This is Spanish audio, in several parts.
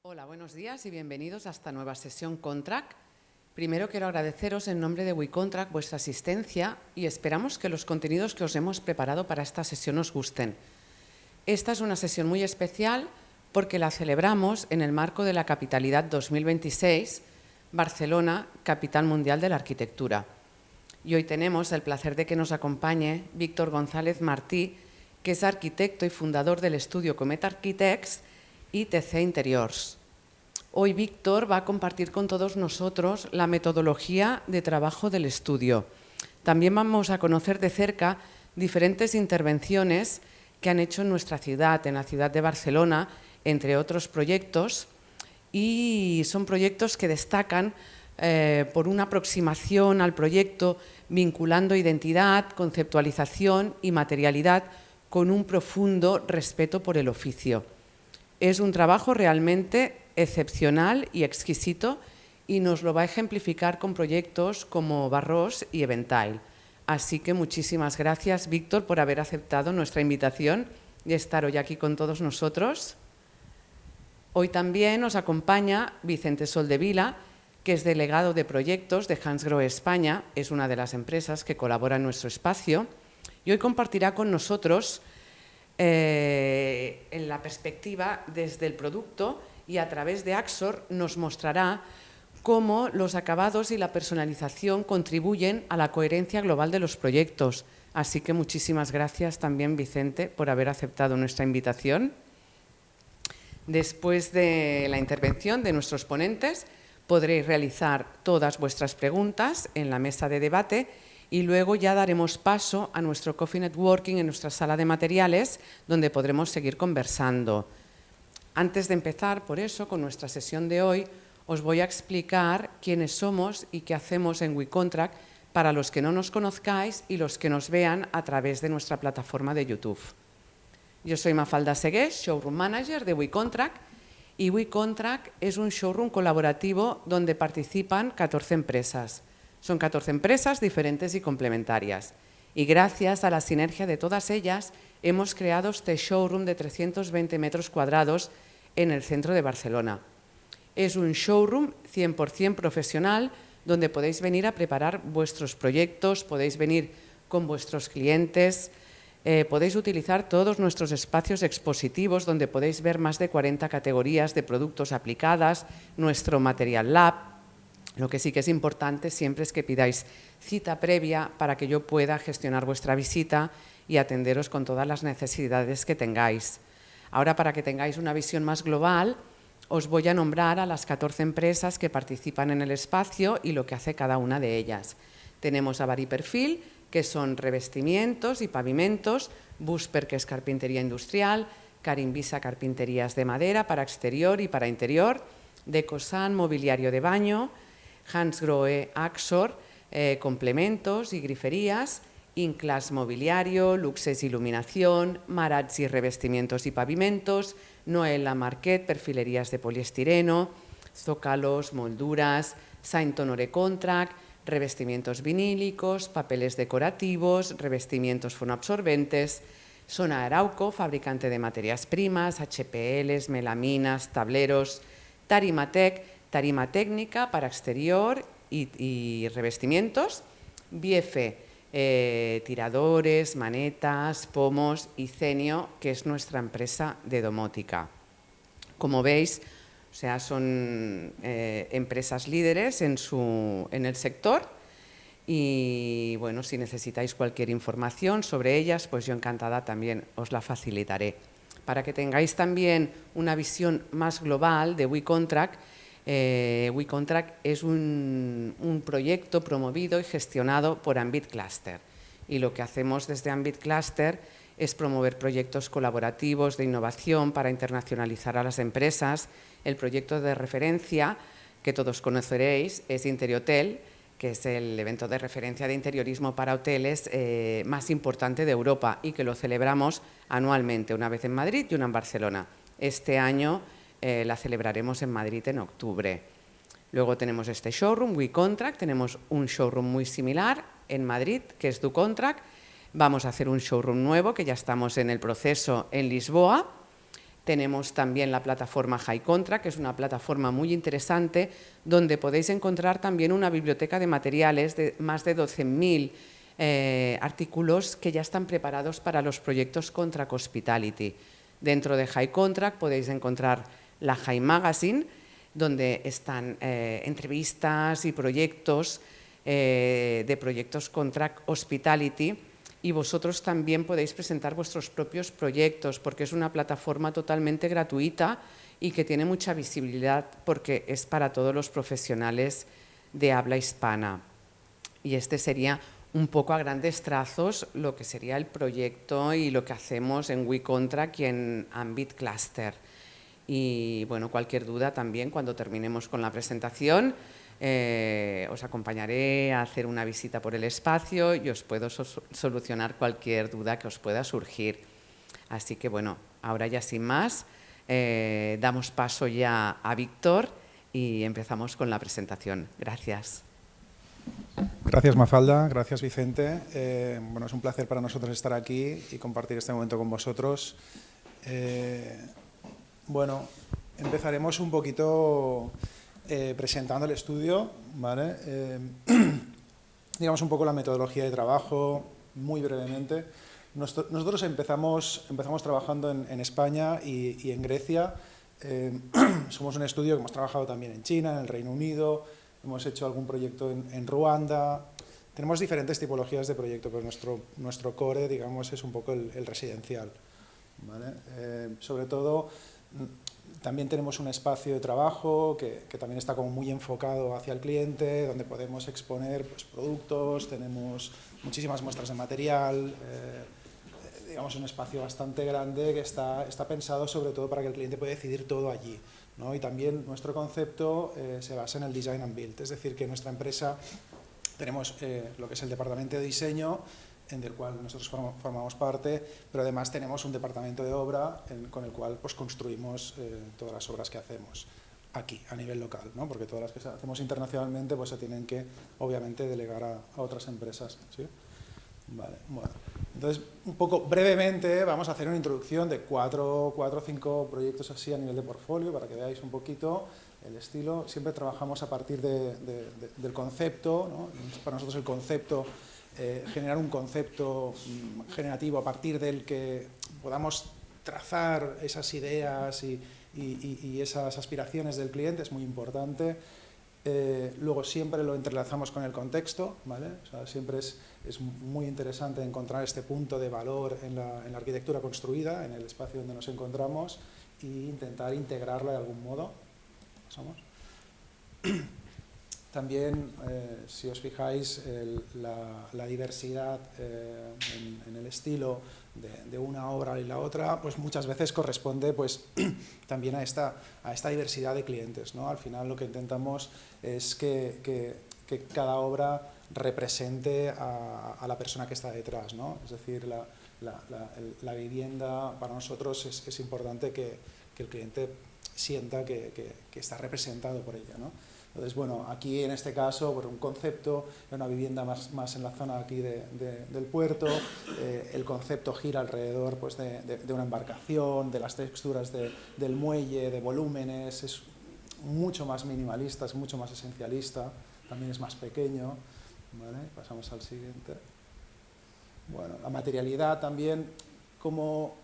Hola, buenos días y bienvenidos a esta nueva sesión Contract. Primero quiero agradeceros en nombre de WeContract vuestra asistencia y esperamos que los contenidos que os hemos preparado para esta sesión os gusten. Esta es una sesión muy especial porque la celebramos en el marco de la Capitalidad 2026, Barcelona, Capital Mundial de la Arquitectura. Y hoy tenemos el placer de que nos acompañe Víctor González Martí, que es arquitecto y fundador del estudio Comet Architects y TC Interiors. Hoy Víctor va a compartir con todos nosotros la metodología de trabajo del estudio. También vamos a conocer de cerca diferentes intervenciones que han hecho en nuestra ciudad, en la ciudad de Barcelona, entre otros proyectos, y son proyectos que destacan por una aproximación al proyecto vinculando identidad, conceptualización y materialidad con un profundo respeto por el oficio. Es un trabajo realmente excepcional y exquisito y nos lo va a ejemplificar con proyectos como Barros y Eventile. Así que muchísimas gracias, Víctor, por haber aceptado nuestra invitación y estar hoy aquí con todos nosotros. Hoy también nos acompaña Vicente Soldevila, que es delegado de proyectos de Hansgrohe España, es una de las empresas que colabora en nuestro espacio, y hoy compartirá con nosotros en la perspectiva desde el producto y a través de Axor nos mostrará cómo los acabados y la personalización contribuyen a la coherencia global de los proyectos. Así que muchísimas gracias también, Vicente, por haber aceptado nuestra invitación. Después de la intervención de nuestros ponentes, podréis realizar todas vuestras preguntas en la mesa de debate y luego ya daremos paso a nuestro Coffee Networking en nuestra sala de materiales, donde podremos seguir conversando. Antes de empezar, por eso, con nuestra sesión de hoy, os voy a explicar quiénes somos y qué hacemos en WeContract para los que no nos conozcáis y los que nos vean a través de nuestra plataforma de YouTube. Yo soy Mafalda Segués, Showroom Manager de WeContract, y WeContract es un showroom colaborativo donde participan 14 empresas. Son 14 empresas diferentes y complementarias. Y gracias a la sinergia de todas ellas, hemos creado este showroom de 320 metros cuadrados en el centro de Barcelona. Es un showroom 100% profesional donde podéis venir a preparar vuestros proyectos, podéis venir con vuestros clientes, podéis utilizar todos nuestros espacios expositivos donde podéis ver más de 40 categorías de productos aplicadas, nuestro Material Lab. Lo que sí que es importante siempre es que pidáis cita previa para que yo pueda gestionar vuestra visita y atenderos con todas las necesidades que tengáis. Ahora, para que tengáis una visión más global, os voy a nombrar a las 14 empresas que participan en el espacio y lo que hace cada una de ellas. Tenemos a Bari Perfil, que son revestimientos y pavimentos, Busper, que es carpintería industrial, Carimbisa, carpinterías de madera para exterior y para interior, Decosan, mobiliario de baño, Hansgrohe, Axor, complementos y griferías, Inclas mobiliario, Luxes iluminación, Marazzi revestimientos y pavimentos, Noella Marquet, perfilerías de poliestireno, zócalos, molduras, Saint Honoré Contract, revestimientos vinílicos, papeles decorativos, revestimientos fonoabsorbentes, Sona Arauco, fabricante de materias primas, HPLs, melaminas, tableros, Tarimatec, tarima técnica para exterior y revestimientos, Biefe, tiradores, manetas, pomos, y Cenio, que es nuestra empresa de domótica. Como veis, o sea, son empresas líderes en el sector y bueno, si necesitáis cualquier información sobre ellas, pues yo encantada también os la facilitaré. Para que tengáis también una visión más global de WeContract, WeContract es un proyecto promovido y gestionado por Ambit Cluster, y lo que hacemos desde Ambit Cluster es promover proyectos colaborativos de innovación para internacionalizar a las empresas. El proyecto de referencia que todos conoceréis es Interiotel, que es el evento de referencia de interiorismo para hoteles más importante de Europa y que lo celebramos anualmente, una vez en Madrid y una en Barcelona. Este año la celebraremos en Madrid en octubre. Luego tenemos este showroom, WeContract, tenemos un showroom muy similar en Madrid, que es DoContract. Vamos a hacer un showroom nuevo, que ya estamos en el proceso en Lisboa. Tenemos también la plataforma High Contract, que es una plataforma muy interesante, donde podéis encontrar también una biblioteca de materiales de más de 12.000 artículos que ya están preparados para los proyectos Contract Hospitality. Dentro de High Contract podéis encontrar la High Magazine, donde están entrevistas y proyectos de proyectos Contract Hospitality, y vosotros también podéis presentar vuestros propios proyectos, porque es una plataforma totalmente gratuita y que tiene mucha visibilidad porque es para todos los profesionales de habla hispana. Y este sería un poco a grandes trazos lo que sería el proyecto y lo que hacemos en WeContract y en Ambit Cluster. Y bueno, cualquier duda también cuando terminemos con la presentación, os acompañaré a hacer una visita por el espacio y os puedo solucionar cualquier duda que os pueda surgir. Así que bueno, ahora ya sin más, damos paso ya a Víctor y empezamos con la presentación. Gracias. Gracias, Mafalda. Gracias, Vicente. Bueno, es un placer para nosotros estar aquí y compartir este momento con vosotros. Bueno, empezaremos un poquito presentando el estudio, ¿vale? Digamos un poco la metodología de trabajo, muy brevemente. Nosotros empezamos trabajando en España y en Grecia. Somos un estudio que hemos trabajado también en China, en el Reino Unido, hemos hecho algún proyecto en Ruanda. Tenemos diferentes tipologías de proyecto, pero nuestro core, digamos, es un poco el residencial, ¿vale? Sobre todo, también tenemos un espacio de trabajo que también está como muy enfocado hacia el cliente, donde podemos exponer pues, productos, tenemos muchísimas muestras de material, digamos un espacio bastante grande que está pensado sobre todo para que el cliente pueda decidir todo allí, ¿no? Y también nuestro concepto se basa en el design and build, es decir, que en nuestra empresa tenemos lo que es el departamento de diseño, en el cual nosotros formamos parte, pero además tenemos un departamento de obra con el cual pues, construimos todas las obras que hacemos aquí, a nivel local, ¿no? Porque todas las que hacemos internacionalmente pues, se tienen que, obviamente, delegar a otras empresas, ¿sí? Vale, bueno. Entonces, un poco brevemente vamos a hacer una introducción de cuatro o cinco proyectos así a nivel de portfolio para que veáis un poquito el estilo. Siempre trabajamos a partir del concepto, ¿no? Para nosotros el concepto, generar un concepto generativo a partir del que podamos trazar esas ideas y esas aspiraciones del cliente es muy importante. Luego siempre lo entrelazamos con el contexto, ¿vale? O sea, siempre es muy interesante encontrar este punto de valor en la arquitectura construida, en el espacio donde nos encontramos, e intentar integrarla de algún modo. ¿Pasamos? También, si os fijáis, la diversidad en el estilo de una obra y la otra, pues muchas veces corresponde pues, también a esta diversidad de clientes, ¿no? Al final lo que intentamos es que cada obra represente a la persona que está detrás, ¿no? Es decir, la vivienda para nosotros es importante que el cliente sienta que está representado por ella, ¿no? Entonces, bueno, aquí en este caso, por un concepto de una vivienda más en la zona aquí del puerto, el concepto gira alrededor pues, de una embarcación, de las texturas del muelle, de volúmenes, es mucho más minimalista, es mucho más esencialista, también es más pequeño, ¿vale? Pasamos al siguiente. Bueno, la materialidad también, como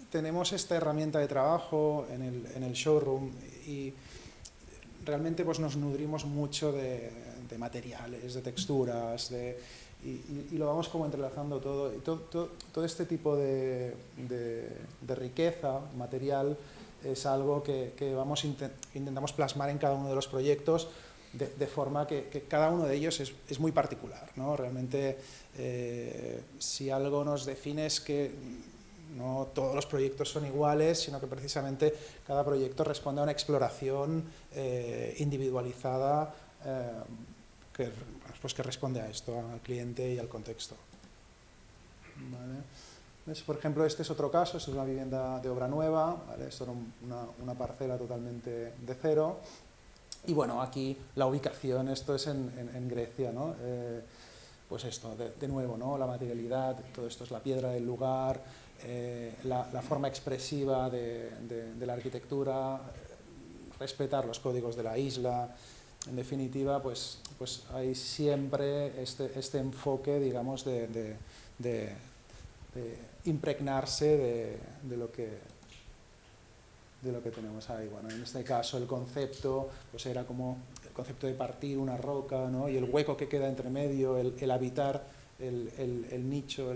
tenemos esta herramienta de trabajo en el showroom y realmente pues, nos nutrimos mucho de materiales, de texturas, y lo vamos como entrelazando todo. Y todo este tipo de riqueza material es algo que intentamos plasmar en cada uno de los proyectos de forma que cada uno de ellos es muy particular, ¿no? Realmente, si algo nos define es que no todos los proyectos son iguales, sino que precisamente cada proyecto responde a una exploración individualizada que responde a esto, al cliente y al contexto. ¿Vale? ¿Ves? Por ejemplo, este es otro caso, esto es una vivienda de obra nueva, ¿vale? Esto era una parcela totalmente de cero. Y bueno, aquí la ubicación, esto es en Grecia, ¿no? Pues esto, de nuevo, ¿no? La materialidad, todo esto es la piedra del lugar, la forma expresiva de la arquitectura, respetar los códigos de la isla. En definitiva, pues hay siempre este enfoque, digamos, de impregnarse de lo que tenemos ahí. Bueno, en este caso el concepto pues era como el concepto de partir una roca, ¿no? Y el hueco que queda entre medio, el habitar el nicho,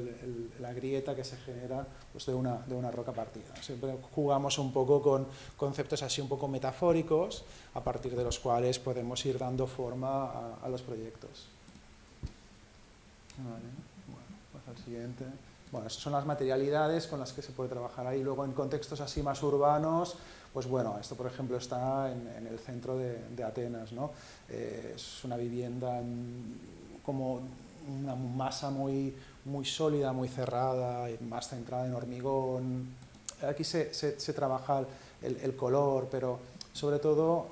la grieta que se genera pues de una roca partida. Siempre jugamos un poco con conceptos así un poco metafóricos, a partir de los cuales podemos ir dando forma a los proyectos. Vale. Bueno, pues al siguiente. Bueno, esas son las materialidades con las que se puede trabajar ahí. Luego, en contextos así más urbanos, pues bueno, esto por ejemplo está en el centro de Atenas, ¿no? Es una vivienda como una masa muy sólida, muy cerrada, más centrada en hormigón. Aquí se trabaja el color, pero sobre todo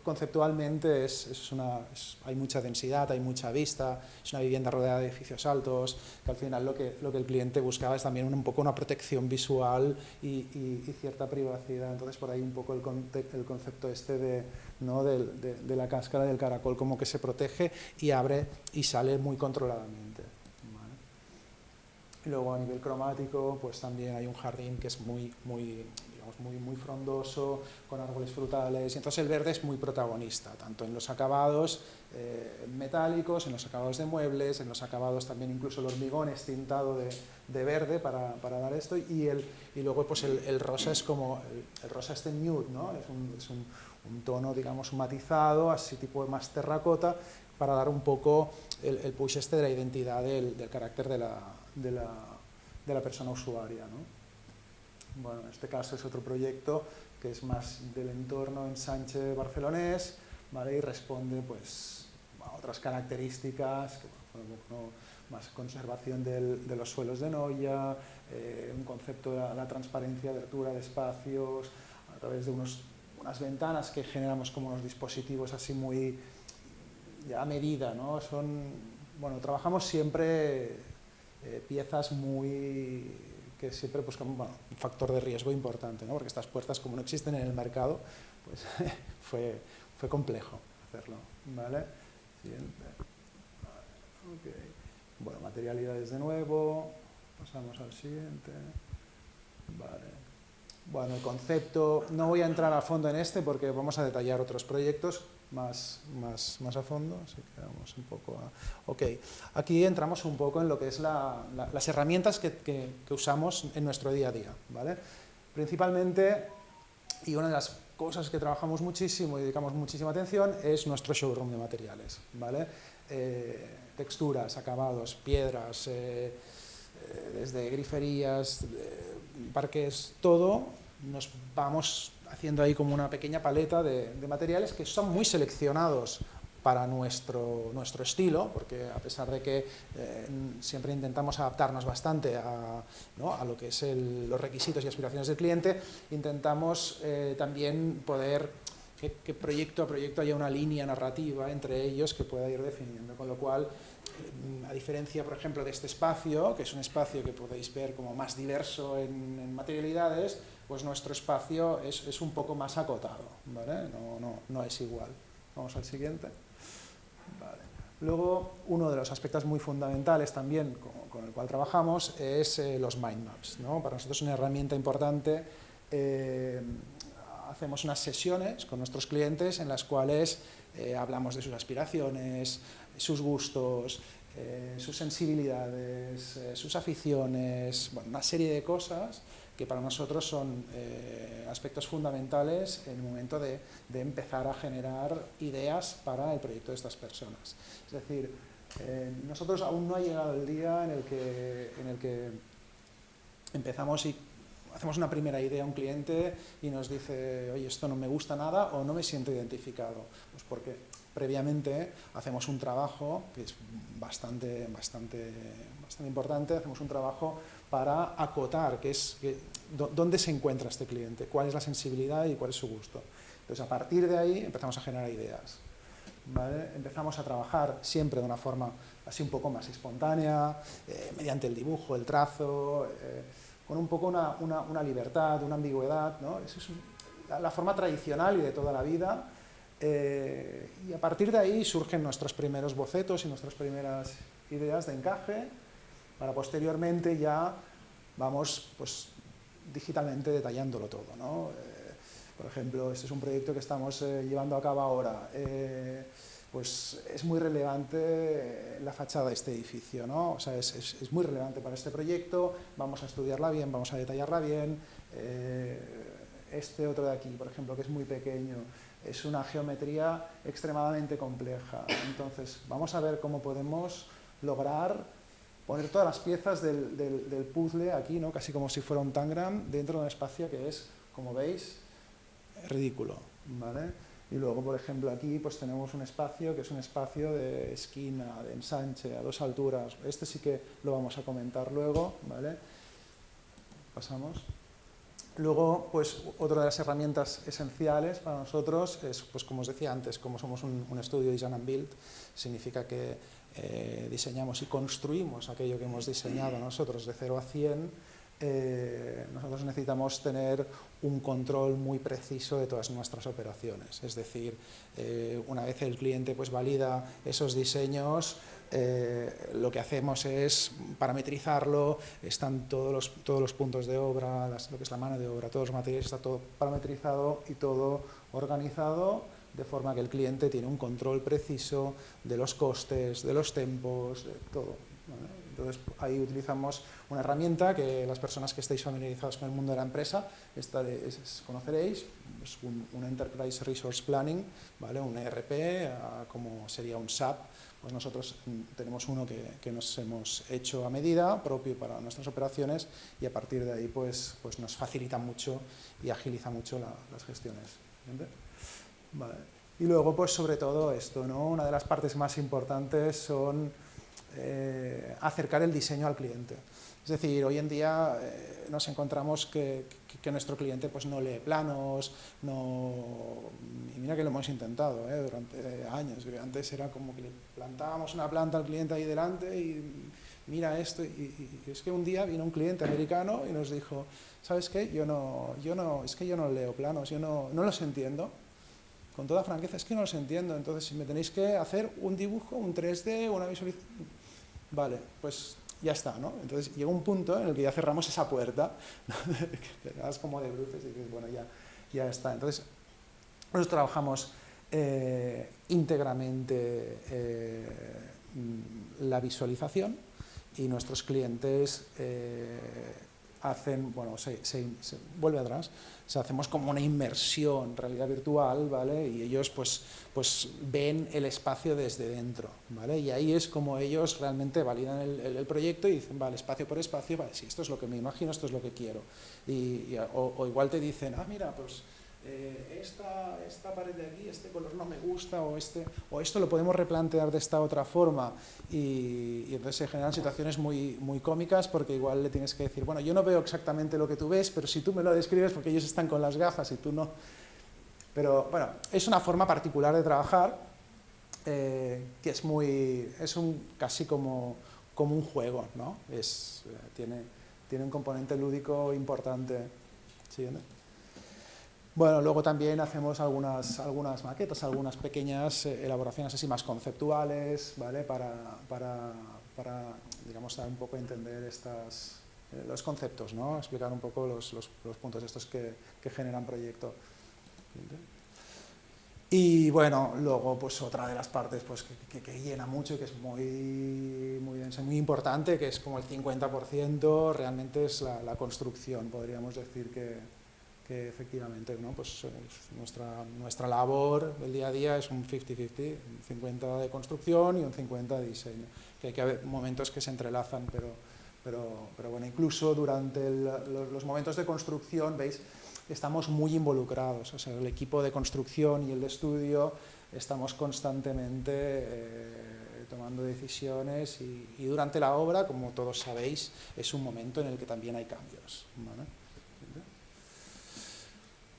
conceptualmente hay mucha densidad, hay mucha vista, es una vivienda rodeada de edificios altos, que al final lo que el cliente buscaba es también un poco una protección visual y cierta privacidad. Entonces por ahí un poco el concepto este ¿no? de la cáscara del caracol como que se protege y abre y sale muy controladamente. ¿Vale? Y luego a nivel cromático pues también hay un jardín que es muy frondoso, con árboles frutales, y entonces el verde es muy protagonista, tanto en los acabados metálicos, en los acabados de muebles, en los acabados también incluso el hormigón es tintado de verde para dar esto, y luego pues el rosa es como, el rosa este nude, ¿no? Es un tono, digamos, matizado, así tipo más terracota, para dar un poco el push este de la identidad del carácter de la persona usuaria, ¿no? Bueno, en este caso es otro proyecto que es más del entorno ensanche barcelonés, ¿vale? Y responde pues, a otras características, que, bueno, más conservación de los suelos de Noia, un concepto de la transparencia, abertura de espacios, a través de unas ventanas que generamos como unos dispositivos así muy ya a medida, ¿no? Bueno, trabajamos siempre piezas que siempre buscan un factor de riesgo importante, ¿no? Porque estas puertas, como no existen en el mercado, pues fue complejo hacerlo, ¿vale? Siguiente. Okay. Bueno, materialidades de nuevo, pasamos al siguiente. Vale. Bueno, el concepto, no voy a entrar a fondo en este porque vamos a detallar otros proyectos más a fondo, así que vamos un poco a... Ok, aquí entramos un poco en lo que es las herramientas que usamos en nuestro día a día, ¿vale? Principalmente, y una de las cosas que trabajamos muchísimo y dedicamos muchísima atención es nuestro showroom de materiales, ¿vale? Texturas, acabados, piedras, desde griferías, parques, todo, nos vamos haciendo ahí como una pequeña paleta de materiales que son muy seleccionados para nuestro estilo, porque a pesar de que siempre intentamos adaptarnos bastante ¿no? a lo que es los requisitos y aspiraciones del cliente, intentamos también poder que proyecto a proyecto haya una línea narrativa entre ellos que pueda ir definiendo, con lo cual, a diferencia, por ejemplo, de este espacio, que es un espacio que podéis ver como más diverso en materialidades, pues nuestro espacio es un poco más acotado, ¿vale? No es igual. Vamos al siguiente. Vale. Luego, uno de los aspectos muy fundamentales también con el cual trabajamos es los mind maps, ¿no? Para nosotros es una herramienta importante. Hacemos unas sesiones con nuestros clientes en las cuales hablamos de sus aspiraciones, sus gustos, sus sensibilidades, sus aficiones, bueno, una serie de cosas que para nosotros son aspectos fundamentales en el momento de empezar a generar ideas para el proyecto de estas personas. Es decir, nosotros aún no ha llegado el día en el que empezamos y hacemos una primera idea a un cliente y nos dice, oye, esto no me gusta nada o no me siento identificado. Pues porque previamente hacemos un trabajo que es bastante importante, hacemos un trabajo para acotar dónde se encuentra este cliente, cuál es la sensibilidad y cuál es su gusto. Entonces, a partir de ahí empezamos a generar ideas, ¿vale? Empezamos a trabajar siempre de una forma así un poco más espontánea, mediante el dibujo, el trazo, con un poco una libertad, una ambigüedad, ¿no? Esa es la forma tradicional y de toda la vida. Y a partir de ahí surgen nuestros primeros bocetos y nuestras primeras ideas de encaje, para posteriormente ya vamos pues, digitalmente detallándolo todo, ¿no? Por ejemplo, este es un proyecto que estamos llevando a cabo ahora. Pues es muy relevante la fachada de este edificio, ¿no? O sea, es muy relevante para este proyecto, vamos a estudiarla bien, vamos a detallarla bien. Este otro de aquí, por ejemplo, que es muy pequeño, es una geometría extremadamente compleja. Entonces, vamos a ver cómo podemos lograr poner todas las piezas del puzzle aquí, ¿no? Casi como si fuera un tangram, dentro de un espacio que es, como veis, ridículo, ¿vale? Y luego, por ejemplo, aquí pues tenemos un espacio que es un espacio de esquina, de ensanche, a 2 alturas. Este sí que lo vamos a comentar luego, ¿vale? Pasamos. Luego, pues, otra de las herramientas esenciales para nosotros es, pues, como os decía antes, como somos un estudio Design and Build, significa que diseñamos y construimos aquello que hemos diseñado nosotros de 0 a 100. Nosotros necesitamos tener un control muy preciso de todas nuestras operaciones. Es decir, una vez el cliente pues, valida esos diseños, lo que hacemos es parametrizarlo, están todos los puntos de obra, lo que es la mano de obra, todos los materiales, está todo parametrizado y todo organizado, de forma que el cliente tiene un control preciso de los costes, de los tempos, de todo, ¿vale? Entonces, ahí utilizamos una herramienta que las personas que estéis familiarizados con el mundo de la empresa conoceréis, es un Enterprise Resource Planning, ¿vale? Un ERP, como sería un SAP. Pues nosotros tenemos uno que nos hemos hecho a medida, propio para nuestras operaciones, y a partir de ahí pues nos facilita mucho y agiliza mucho las gestiones. ¿Entiendes? Vale. Y luego, pues sobre todo esto, ¿no? Una de las partes más importantes son acercar el diseño al cliente. Es decir, hoy en día nos encontramos que nuestro cliente pues, no lee planos, y mira que lo hemos intentado durante años. Antes era como que le plantábamos una planta al cliente ahí delante y mira esto. Y es que un día vino un cliente americano y nos dijo, ¿sabes qué? Es que yo no leo planos, yo no los entiendo. Con toda franqueza, es que no los entiendo. Entonces, si me tenéis que hacer un dibujo, un 3D, una visualización, vale, pues ya está, ¿no? Entonces llega un punto en el que ya cerramos esa puerta, ¿no? Que te das como de bruces y dices, bueno, ya está. Entonces, nosotros trabajamos íntegramente la visualización y nuestros clientes hacen, bueno, se vuelve atrás, hacemos como una inmersión en realidad virtual, ¿vale? Y ellos pues ven el espacio desde dentro, ¿vale? Y ahí es como ellos realmente validan el proyecto y dicen, vale, espacio por espacio, vale, sí, esto es lo que me imagino, esto es lo que quiero. O igual te dicen, mira, pues esta pared de aquí, este color no me gusta, o esto lo podemos replantear de esta otra forma, y entonces se generan situaciones muy, muy cómicas, porque igual le tienes que decir, bueno, yo no veo exactamente lo que tú ves, pero si tú me lo describes, porque ellos están con las gafas y tú no. Pero bueno, es una forma particular de trabajar, que es casi como un juego, ¿no? Tiene un componente lúdico importante. ¿Siguiente? Bueno, luego también hacemos algunas maquetas, algunas pequeñas elaboraciones así más conceptuales, ¿vale? Para digamos, dar un poco a entender los conceptos, ¿no? Explicar un poco los puntos estos que generan proyecto. Y bueno, luego pues otra de las partes pues, que llena mucho y que es muy importante, que es como el 50%, realmente es la construcción. Podríamos decir que efectivamente, ¿no? Pues nuestra labor del día a día es un 50-50, un 50 de construcción y un 50 de diseño, que hay que haber momentos que se entrelazan, pero bueno, incluso durante los momentos de construcción, veis, estamos muy involucrados, o sea, el equipo de construcción y el de estudio estamos constantemente tomando decisiones, y durante la obra, como todos sabéis, es un momento en el que también hay cambios, ¿vale?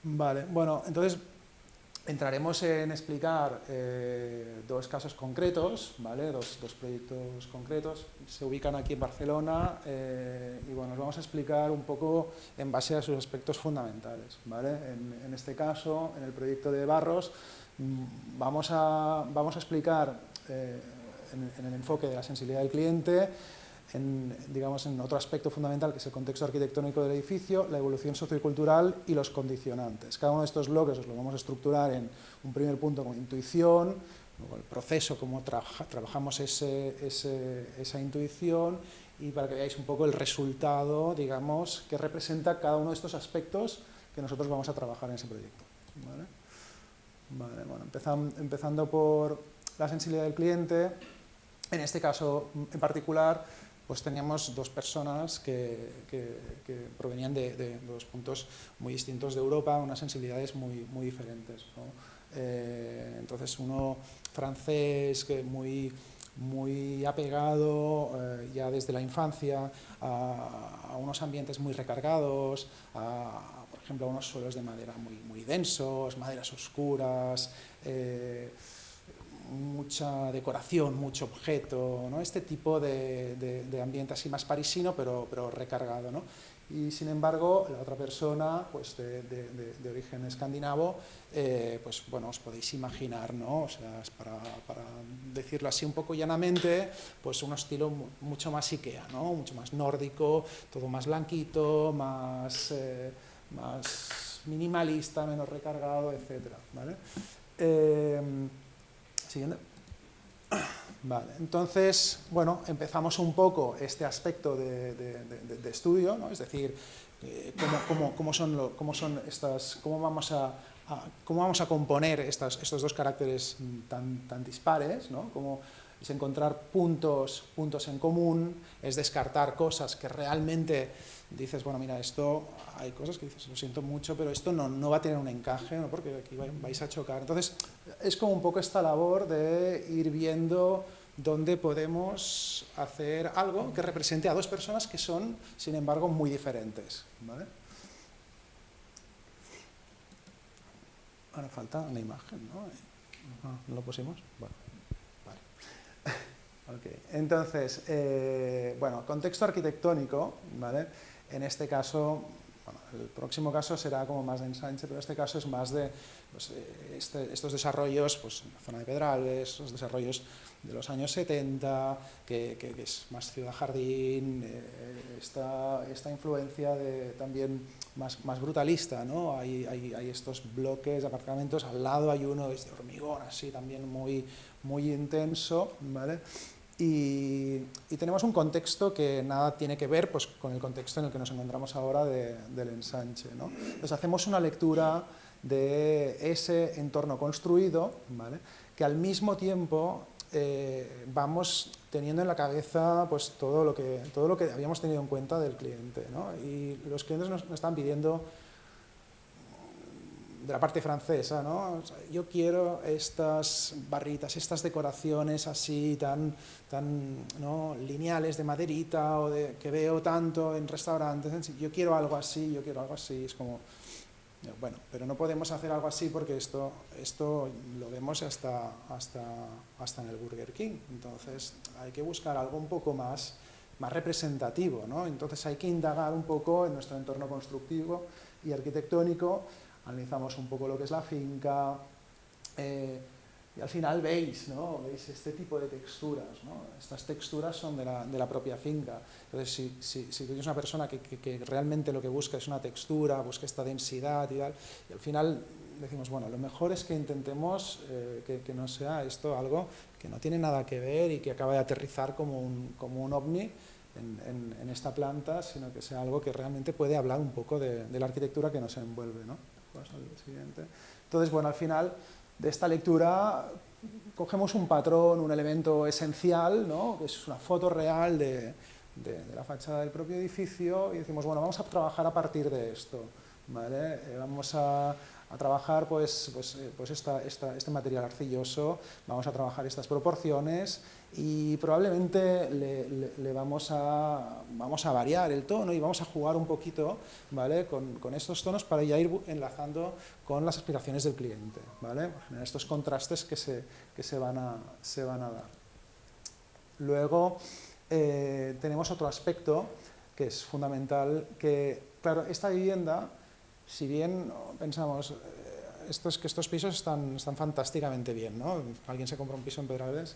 Vale, bueno, entonces Entraremos en explicar dos casos concretos, ¿vale? Dos proyectos concretos, se ubican aquí en Barcelona y bueno, os vamos a explicar un poco en base a sus aspectos fundamentales, ¿vale? En este caso, en el proyecto de Barros, vamos a explicar en el enfoque de la sensibilidad del cliente, digamos, en otro aspecto fundamental que es el contexto arquitectónico del edificio, la evolución sociocultural y los condicionantes. Cada uno de estos bloques os lo vamos a estructurar en un primer punto como intuición, luego el proceso, cómo trabajamos esa intuición y para que veáis un poco el resultado, digamos, que representa cada uno de estos aspectos que nosotros vamos a trabajar en ese proyecto. ¿Vale? Bueno, empezando por la sensibilidad del cliente, en este caso en particular, pues teníamos dos personas que provenían de dos puntos muy distintos de Europa, unas sensibilidades muy diferentes, ¿no? Entonces uno francés que muy apegado ya desde la infancia a unos ambientes muy recargados, por ejemplo a unos suelos de madera muy densos, maderas oscuras, mucha decoración, mucho objeto, ¿no? Este tipo de ambiente así más parisino, pero recargado, ¿no? Y sin embargo, la otra persona, pues de origen escandinavo, pues bueno, os podéis imaginar, ¿no? O sea, es para decirlo así un poco llanamente, pues un estilo mucho más IKEA, ¿no? Mucho más nórdico, todo más blanquito, más minimalista, menos recargado, etcétera, ¿vale? Siguiente. Vale, entonces, bueno, empezamos un poco este aspecto de estudio, ¿no? Es decir, cómo vamos a componer estos dos caracteres tan dispares, ¿no? Cómo es encontrar puntos en común, es descartar cosas que realmente dices, bueno, mira, esto, hay cosas que dices, lo siento mucho, pero esto no va a tener un encaje, ¿no? Porque aquí vais a chocar. Entonces, es como un poco esta labor de ir viendo dónde podemos hacer algo que represente a dos personas que son, sin embargo, muy diferentes, ¿vale? Ahora falta una imagen, ¿no? ¿No lo pusimos? Bueno, vale. Okay. Entonces, bueno, contexto arquitectónico, ¿vale? En este caso, bueno, el próximo caso será como más de ensanche, pero este caso es más de pues, estos desarrollos pues, en la zona de Pedralbes, los desarrollos de los años 70, que es más ciudad-jardín, esta influencia también más brutalista, ¿no? Hay estos bloques de apartamentos, al lado hay uno de hormigón, así también muy intenso, ¿vale? Y tenemos un contexto que nada tiene que ver pues, con el contexto en el que nos encontramos ahora del ensanche, ¿no? Entonces hacemos una lectura de ese entorno construido, ¿vale? Que al mismo tiempo vamos teniendo en la cabeza pues, todo lo que habíamos tenido en cuenta del cliente, ¿no? Y los clientes nos están pidiendo de la parte francesa, ¿no? O sea, yo quiero estas barritas, estas decoraciones así tan ¿no? lineales de maderita o que veo tanto en restaurantes, yo quiero algo así, es como, bueno, pero no podemos hacer algo así porque esto lo vemos hasta en el Burger King, entonces hay que buscar algo un poco más representativo, ¿no? Entonces hay que indagar un poco en nuestro entorno constructivo y arquitectónico. Analizamos un poco lo que es la finca y al final veis este tipo de texturas, ¿no? Estas texturas son de la propia finca. Entonces, si tú eres una persona que realmente lo que busca es una textura, busca esta densidad y tal, y al final decimos, bueno, lo mejor es que intentemos que no sea esto algo que no tiene nada que ver y que acaba de aterrizar como un ovni en esta planta, sino que sea algo que realmente puede hablar un poco de la arquitectura que nos envuelve, ¿no? Al siguiente. Entonces, bueno, al final de esta lectura cogemos un patrón, un elemento esencial, ¿no? Que es una foto real de la fachada del propio edificio y decimos, bueno, vamos a trabajar a partir de esto, ¿vale? Vamos a a trabajar este material arcilloso, vamos a trabajar estas proporciones y probablemente le vamos a variar el tono y vamos a jugar un poquito, ¿vale? con estos tonos para ya ir enlazando con las aspiraciones del cliente, ¿vale? Para generar estos contrastes que se van a dar. Luego tenemos otro aspecto que es fundamental, que claro, esta vivienda, si bien pensamos, estos pisos están fantásticamente bien, ¿no? Alguien se compra un piso en Pedralbes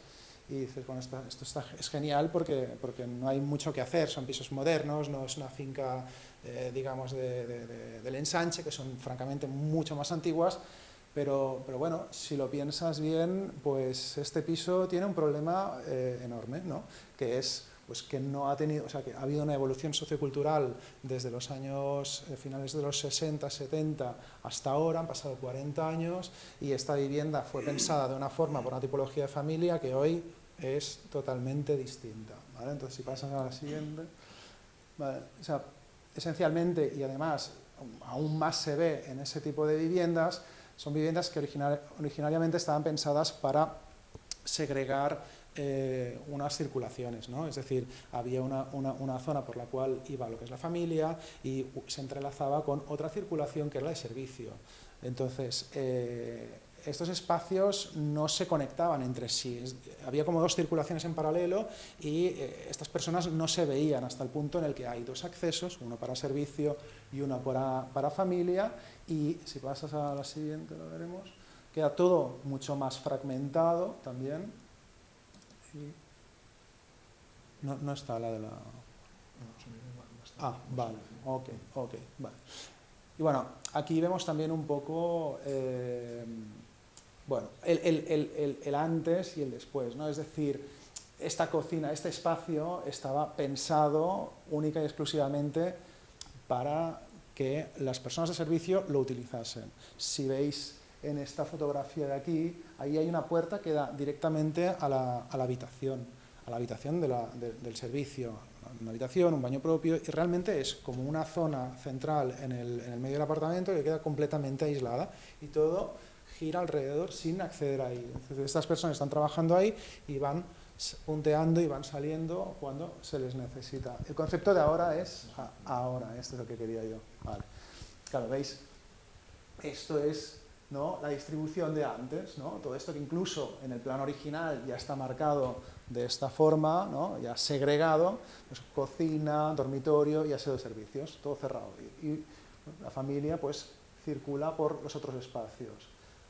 y dices, bueno, esto es genial porque no hay mucho que hacer, son pisos modernos, no es una finca, digamos, del ensanche, que son francamente mucho más antiguas, pero bueno, si lo piensas bien, pues este piso tiene un problema enorme, ¿no? Que es pues que no ha tenido, o sea, que ha habido una evolución sociocultural desde los años finales de los 60, 70 hasta ahora, han pasado 40 años y esta vivienda fue pensada de una forma por una tipología de familia que hoy es totalmente distinta, ¿vale? Entonces, si pasas a la siguiente, ¿vale? O sea, esencialmente, y además aún más se ve en ese tipo de viviendas, son viviendas que originariamente estaban pensadas para segregar unas circulaciones, ¿no? Es decir, había una zona por la cual iba lo que es la familia y se entrelazaba con otra circulación que era la de servicio. Entonces, estos espacios no se conectaban entre sí, había como dos circulaciones en paralelo y estas personas no se veían hasta el punto en el que hay dos accesos, uno para servicio y uno para familia, y si pasas a la siguiente lo veremos, queda todo mucho más fragmentado también. No está la de la... Ah, vale, ok, vale. Y bueno, aquí vemos también un poco, bueno, el antes y el después, ¿no? Es decir, esta cocina, este espacio estaba pensado única y exclusivamente para que las personas de servicio lo utilizasen. Si veis en esta fotografía de aquí, ahí hay una puerta que da directamente a la habitación del servicio, una habitación, un baño propio, y realmente es como una zona central en el medio del apartamento que queda completamente aislada y todo gira alrededor sin acceder ahí. Entonces, estas personas están trabajando ahí y van punteando y van saliendo cuando se les necesita. El concepto de ahora es ahora, esto es lo que quería yo. Vale. Claro, ¿veis? Esto es, ¿no?, la distribución de antes, ¿no? Todo esto que incluso en el plano original ya está marcado de esta forma, ¿no?, ya segregado, pues cocina, dormitorio y aseo de servicios, todo cerrado. Y la familia pues circula por los otros espacios.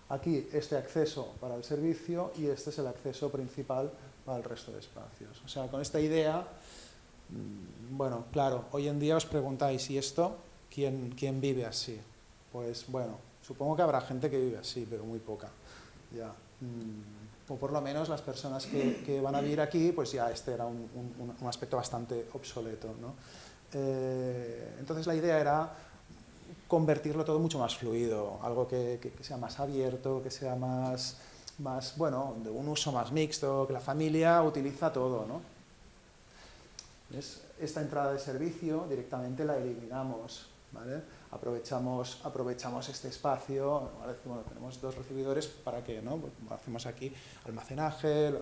Aquí este acceso para el servicio y este es el acceso principal para el resto de espacios. O sea, con esta idea, bueno, claro, hoy en día os preguntáis, ¿y esto quién vive así? Pues bueno, supongo que habrá gente que vive así, pero muy poca. Ya. O por lo menos las personas que van a vivir aquí, pues ya este era un aspecto bastante obsoleto, ¿no? Entonces la idea era convertirlo todo mucho más fluido, algo que sea más abierto, que sea más, bueno, de un uso más mixto, que la familia utiliza todo, ¿no? ¿Ves? Esta entrada de servicio directamente la eliminamos, ¿vale? Aprovechamos este espacio, ahora decimos, bueno, tenemos dos recibidores, ¿para qué, no? Pues hacemos aquí almacenaje,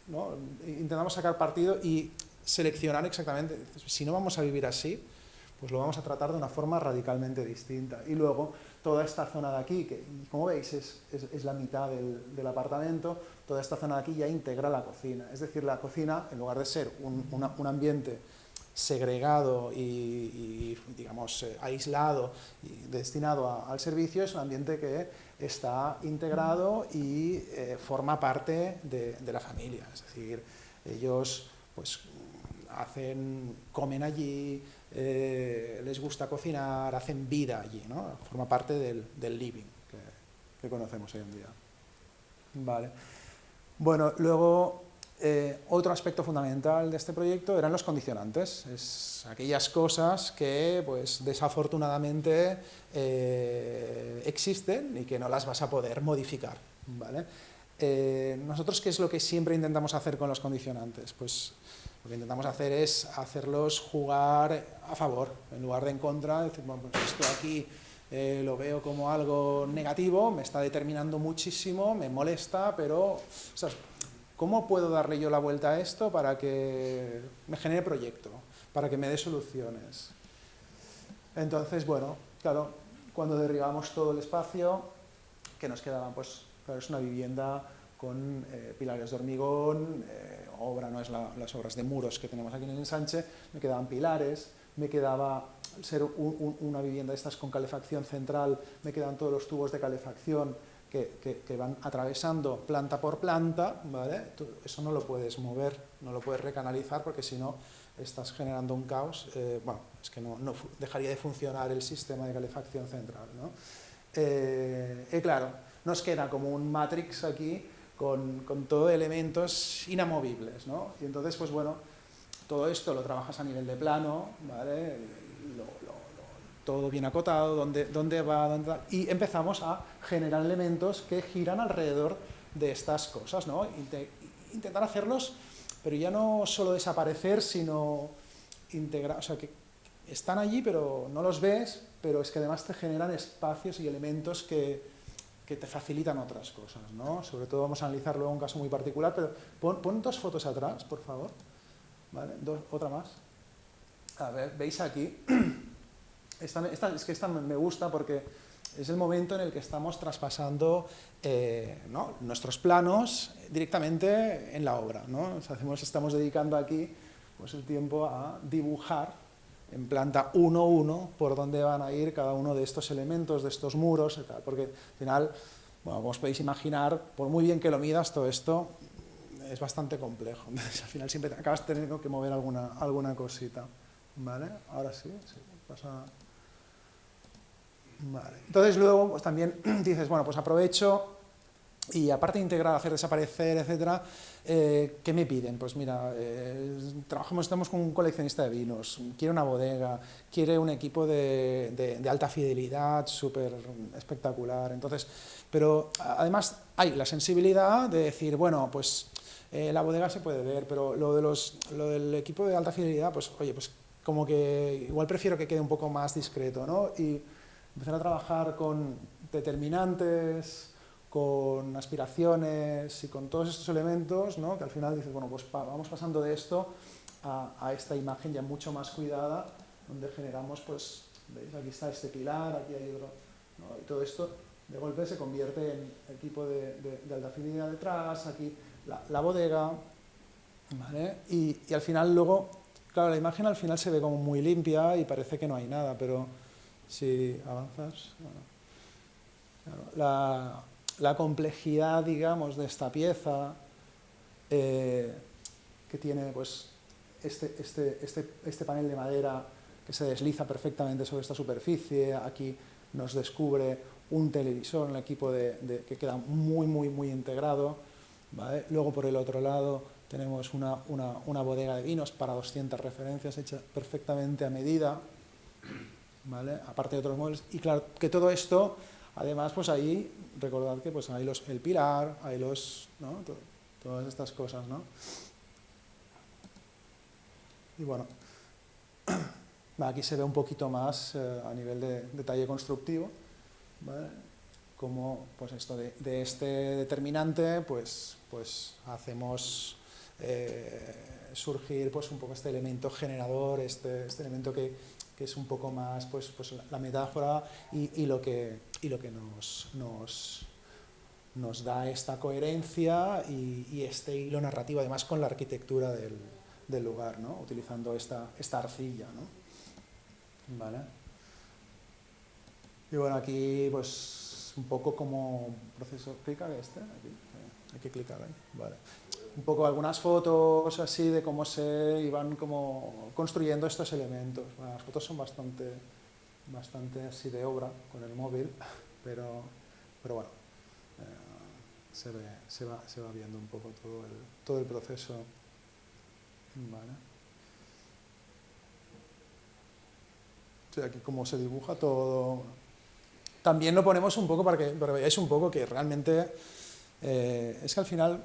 ¿no? Intentamos sacar partido y seleccionar exactamente, si no vamos a vivir así, pues lo vamos a tratar de una forma radicalmente distinta. Y luego, toda esta zona de aquí, que como veis es la mitad del apartamento, toda esta zona de aquí ya integra la cocina. Es decir, la cocina, en lugar de ser un ambiente segregado y digamos, aislado y destinado al servicio, es un ambiente que está integrado y forma parte de la familia. Es decir, ellos pues comen allí, les gusta cocinar, hacen vida allí, ¿no? Forma parte del living que conocemos hoy en día. Vale. Bueno, luego otro aspecto fundamental de este proyecto eran los condicionantes, es aquellas cosas que pues desafortunadamente existen y que no las vas a poder modificar, ¿vale? Nosotros, ¿qué es lo que siempre intentamos hacer con los condicionantes? Pues lo que intentamos hacer es hacerlos jugar a favor, en lugar de en contra, decir, bueno, pues esto aquí lo veo como algo negativo, me está determinando muchísimo, me molesta, pero o sea, ¿cómo puedo darle yo la vuelta a esto para que me genere proyecto, para que me dé soluciones? Entonces, bueno, claro, cuando derribamos todo el espacio, que nos quedaba, pues, claro, es una vivienda con pilares de hormigón, obra, no es las obras de muros que tenemos aquí en el ensanche, me quedaban pilares, me quedaba, al ser una vivienda de estas con calefacción central, me quedan todos los tubos de calefacción que van atravesando planta por planta, ¿vale? Eso no lo puedes mover, no lo puedes recanalizar porque si no estás generando un caos, bueno, es que no dejaría de funcionar el sistema de calefacción central, ¿no? Y claro, nos queda como un matrix aquí con todo elementos inamovibles, ¿no? Y entonces, pues bueno, todo esto lo trabajas a nivel de plano, ¿vale? Todo bien acotado, dónde va, y empezamos a generar elementos que giran alrededor de estas cosas, ¿no? Intentar hacerlos, pero ya no solo desaparecer, sino integrar, o sea, que están allí, pero no los ves, pero es que además te generan espacios y elementos que te facilitan otras cosas, ¿no? Sobre todo vamos a analizar luego un caso muy particular, pero pon 2 fotos atrás, por favor. ¿Vale? Otra más. A ver, ¿veis aquí? Esta me gusta porque es el momento en el que estamos traspasando ¿no? nuestros planos directamente en la obra, ¿no? O sea, estamos dedicando aquí pues, el tiempo a dibujar en planta 1-1 por dónde van a ir cada uno de estos elementos, de estos muros y tal, porque al final, bueno, como os podéis imaginar, por muy bien que lo midas, todo esto es bastante complejo. Entonces, al final siempre acabas teniendo que mover alguna cosita. ¿Vale? Ahora sí, pasa. Vale. Entonces luego pues, también dices, bueno, pues aprovecho y aparte de integrar, hacer desaparecer, etcétera, ¿qué me piden? Pues mira, estamos con un coleccionista de vinos, quiere una bodega, quiere un equipo de alta fidelidad, súper espectacular. Entonces, pero además hay la sensibilidad de decir, bueno, pues la bodega se puede ver, pero lo del equipo de alta fidelidad, pues oye, pues como que igual prefiero que quede un poco más discreto, ¿no? Y empezar a trabajar con determinantes, con aspiraciones y con todos estos elementos, ¿no? Que al final dices, bueno, pues vamos pasando de esto a esta imagen ya mucho más cuidada, donde generamos, pues, ¿veis? Aquí está este pilar, aquí hay otro, ¿no? Y todo esto de golpe se convierte en equipo de alta fidelidad detrás, aquí la bodega, ¿vale? Y al final luego, claro, la imagen al final se ve como muy limpia y parece que no hay nada, pero si avanzas, bueno, claro, la complejidad, digamos, de esta pieza, que tiene pues este panel de madera que se desliza perfectamente sobre esta superficie, aquí nos descubre un televisor, un equipo que queda muy integrado, ¿vale? Luego por el otro lado tenemos una bodega de vinos para 200 referencias hecha perfectamente a medida, ¿vale? Aparte de otros muebles, y claro, que todo esto, además, pues ahí, recordad que pues hay el pilar, hay ¿no? Todas estas cosas, ¿no? Y bueno, aquí se ve un poquito más a nivel de detalle constructivo, ¿vale? Como pues esto de este determinante, pues hacemos surgir pues un poco este elemento generador, este elemento que es un poco más pues la metáfora y lo que nos da esta coherencia y este hilo narrativo, además con la arquitectura del lugar, ¿no? Utilizando esta arcilla, ¿no? ¿Vale? Y bueno, aquí pues un poco como proceso, clica aquí, hay que clicar ahí, vale. Un poco algunas fotos así de cómo se iban como construyendo estos elementos. Bueno, las fotos son bastante así de obra con el móvil, pero bueno, se va viendo un poco todo el proceso. Vale. Sí, aquí cómo se dibuja todo. También lo ponemos un poco para que veáis un poco que realmente es que al final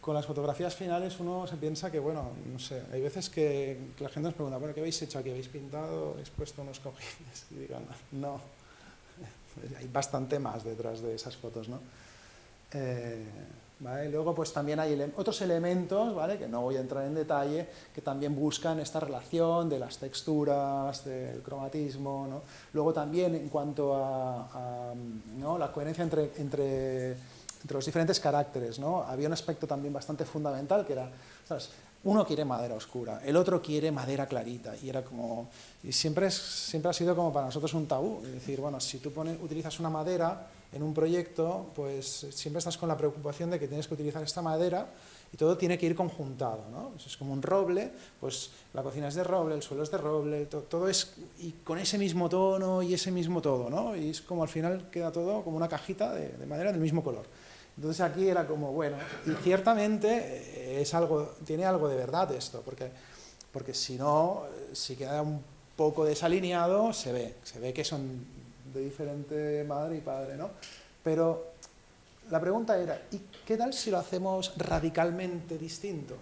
con las fotografías finales uno se piensa que, bueno, no sé, hay veces que la gente nos pregunta, bueno, ¿qué habéis hecho aquí? ¿Habéis pintado? ¿Habéis puesto unos cojines? Y digan, no, Hay bastante más detrás de esas fotos, ¿no? ¿Vale? Y luego pues también hay otros elementos, ¿vale? Que no voy a entrar en detalle, que también buscan esta relación de las texturas, del cromatismo, ¿no? Luego también en cuanto a ¿no? la coherencia entre los diferentes caracteres, ¿no? Había un aspecto también bastante fundamental que era, ¿sabes? Uno quiere madera oscura, el otro quiere madera clarita, y era como, y siempre ha sido como para nosotros un tabú, es decir, bueno, si tú utilizas una madera en un proyecto, pues siempre estás con la preocupación de que tienes que utilizar esta madera y todo tiene que ir conjuntado, ¿no? Es como un roble, pues la cocina es de roble, el suelo es de roble, todo es y con ese mismo tono y ese mismo todo, ¿no? Y es como al final queda todo como una cajita de madera del mismo color. Entonces aquí era como, bueno, y ciertamente tiene algo de verdad esto, porque si no, si queda un poco desalineado, se ve que son de diferente madre y padre, ¿no? Pero la pregunta era, ¿y qué tal si lo hacemos radicalmente distinto?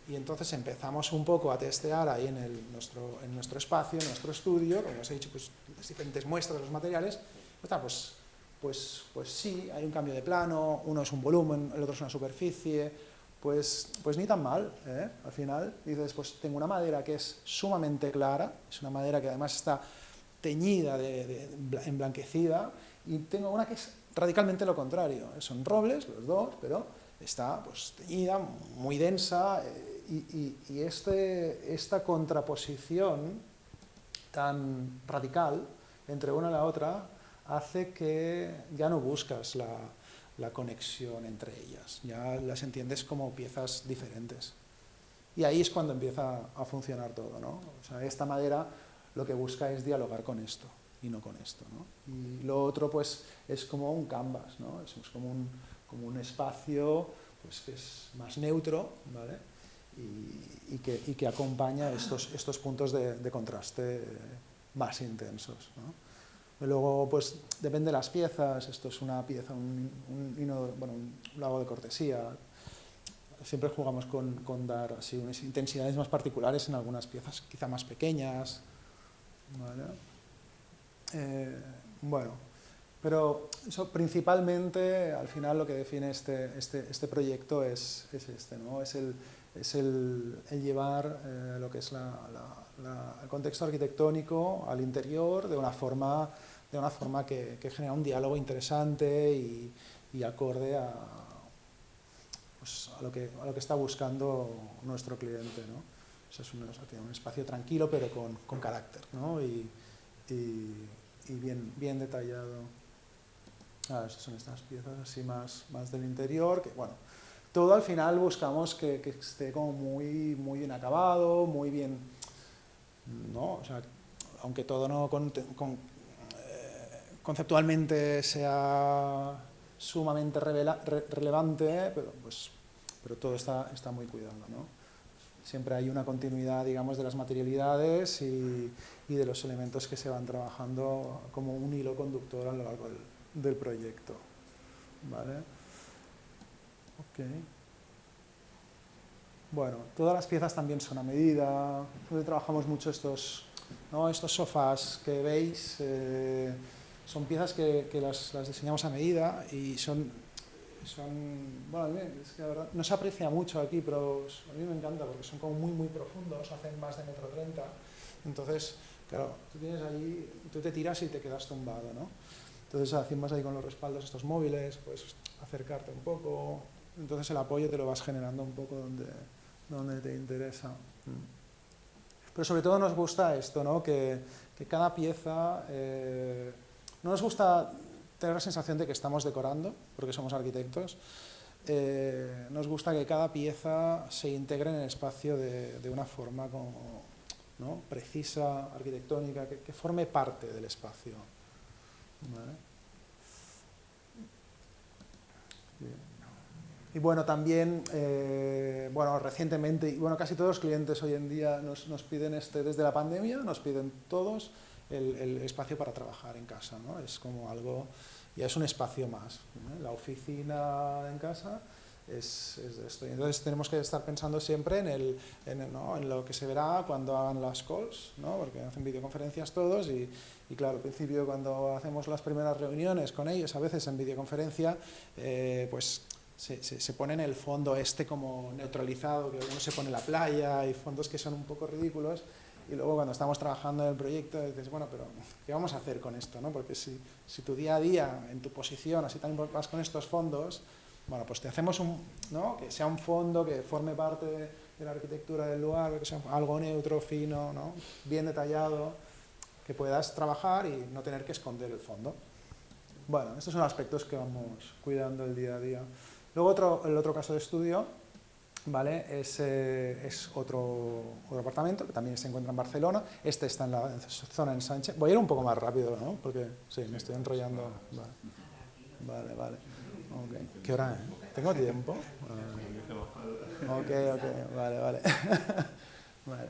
Y entonces empezamos un poco a testear ahí en nuestro espacio, en nuestro estudio, como os he dicho, pues las diferentes muestras de los materiales, pues sí, hay un cambio de plano, uno es un volumen, el otro es una superficie, pues ni tan mal, ¿eh? Al final dices, pues tengo una madera que es sumamente clara, es una madera que además está teñida, emblanquecida, y tengo una que es radicalmente lo contrario, son robles los dos, pero está pues teñida, muy densa, y esta contraposición tan radical entre una y la otra hace que ya no buscas la conexión entre ellas, ya las entiendes como piezas diferentes. Y ahí es cuando empieza a funcionar todo, ¿no? O sea, esta madera lo que busca es dialogar con esto y no con esto, ¿no? Y lo otro pues es como un canvas, ¿no? Es como un espacio pues, que es más neutro, ¿vale? Y que acompaña estos puntos de contraste más intensos, ¿no? Y luego, pues, depende de las piezas, esto es una pieza, un lago de cortesía. Siempre jugamos con dar así unas intensidades más particulares en algunas piezas, quizá más pequeñas, ¿vale? Bueno, pero eso principalmente, al final lo que define este proyecto es este, ¿no? Es el llevar lo que es el contexto arquitectónico al interior de una forma que genera un diálogo interesante y acorde pues, a lo que está buscando nuestro cliente, ¿no? Eso es un espacio tranquilo pero con carácter, ¿no? Y bien detallado. Estas son estas piezas así más del interior, que bueno, todo al final buscamos que esté como muy bien acabado, muy bien, ¿no? O sea, aunque todo no conceptualmente sea sumamente relevante, pero todo está muy cuidado, ¿no? Siempre hay una continuidad, digamos, de las materialidades y de los elementos que se van trabajando como un hilo conductor a lo largo del proyecto, ¿vale? Ok. Bueno, todas las piezas también son a medida. Nosotros trabajamos mucho estos sofás que veis, son piezas que las diseñamos a medida y bueno, es que la verdad no se aprecia mucho aquí, pero a mí me encanta porque son como muy profundos, hacen más de 1,30 m. Entonces, claro, tú te tiras y te quedas tumbado, ¿no? Entonces hacemos ahí con los respaldos estos móviles, pues acercarte un poco, entonces el apoyo te lo vas generando un poco donde te interesa. Pero sobre todo nos gusta esto, ¿no? Que cada pieza, no nos gusta tener la sensación de que estamos decorando, porque somos arquitectos. Nos gusta que cada pieza se integre en el espacio de una forma como, ¿no? Precisa, arquitectónica, que forme parte del espacio. ¿Vale? Y bueno, también, recientemente, y bueno, casi todos los clientes hoy en día nos piden desde la pandemia, nos piden todos el espacio para trabajar en casa, ¿no? Es como algo, ya es un espacio más, ¿no? La oficina en casa es de esto. Y entonces tenemos que estar pensando siempre en lo que se verá cuando hagan las calls, ¿no? Porque hacen videoconferencias todos y claro, al principio cuando hacemos las primeras reuniones con ellos, a veces en videoconferencia, pues se pone en el fondo como neutralizado, que uno se pone la playa y fondos que son un poco ridículos. Y luego cuando estamos trabajando en el proyecto dices, bueno, pero ¿qué vamos a hacer con esto, no? Porque si tu día a día, en tu posición, así también vas con estos fondos, bueno, pues te hacemos ¿no? Que sea un fondo que forme parte de la arquitectura del lugar, que sea algo neutro, fino, ¿no? Bien detallado, que puedas trabajar y no tener que esconder el fondo. Bueno, estos son aspectos que vamos cuidando el día a día. Luego el otro caso de estudio, ¿vale? Es otro apartamento que también se encuentra en Barcelona. Este está en la zona en Sánchez. Voy a ir un poco más rápido, ¿no? Porque sí, me estoy enrollando. Vale. Okay. ¿Qué hora es? ¿Tengo tiempo? Ok, vale. Vale.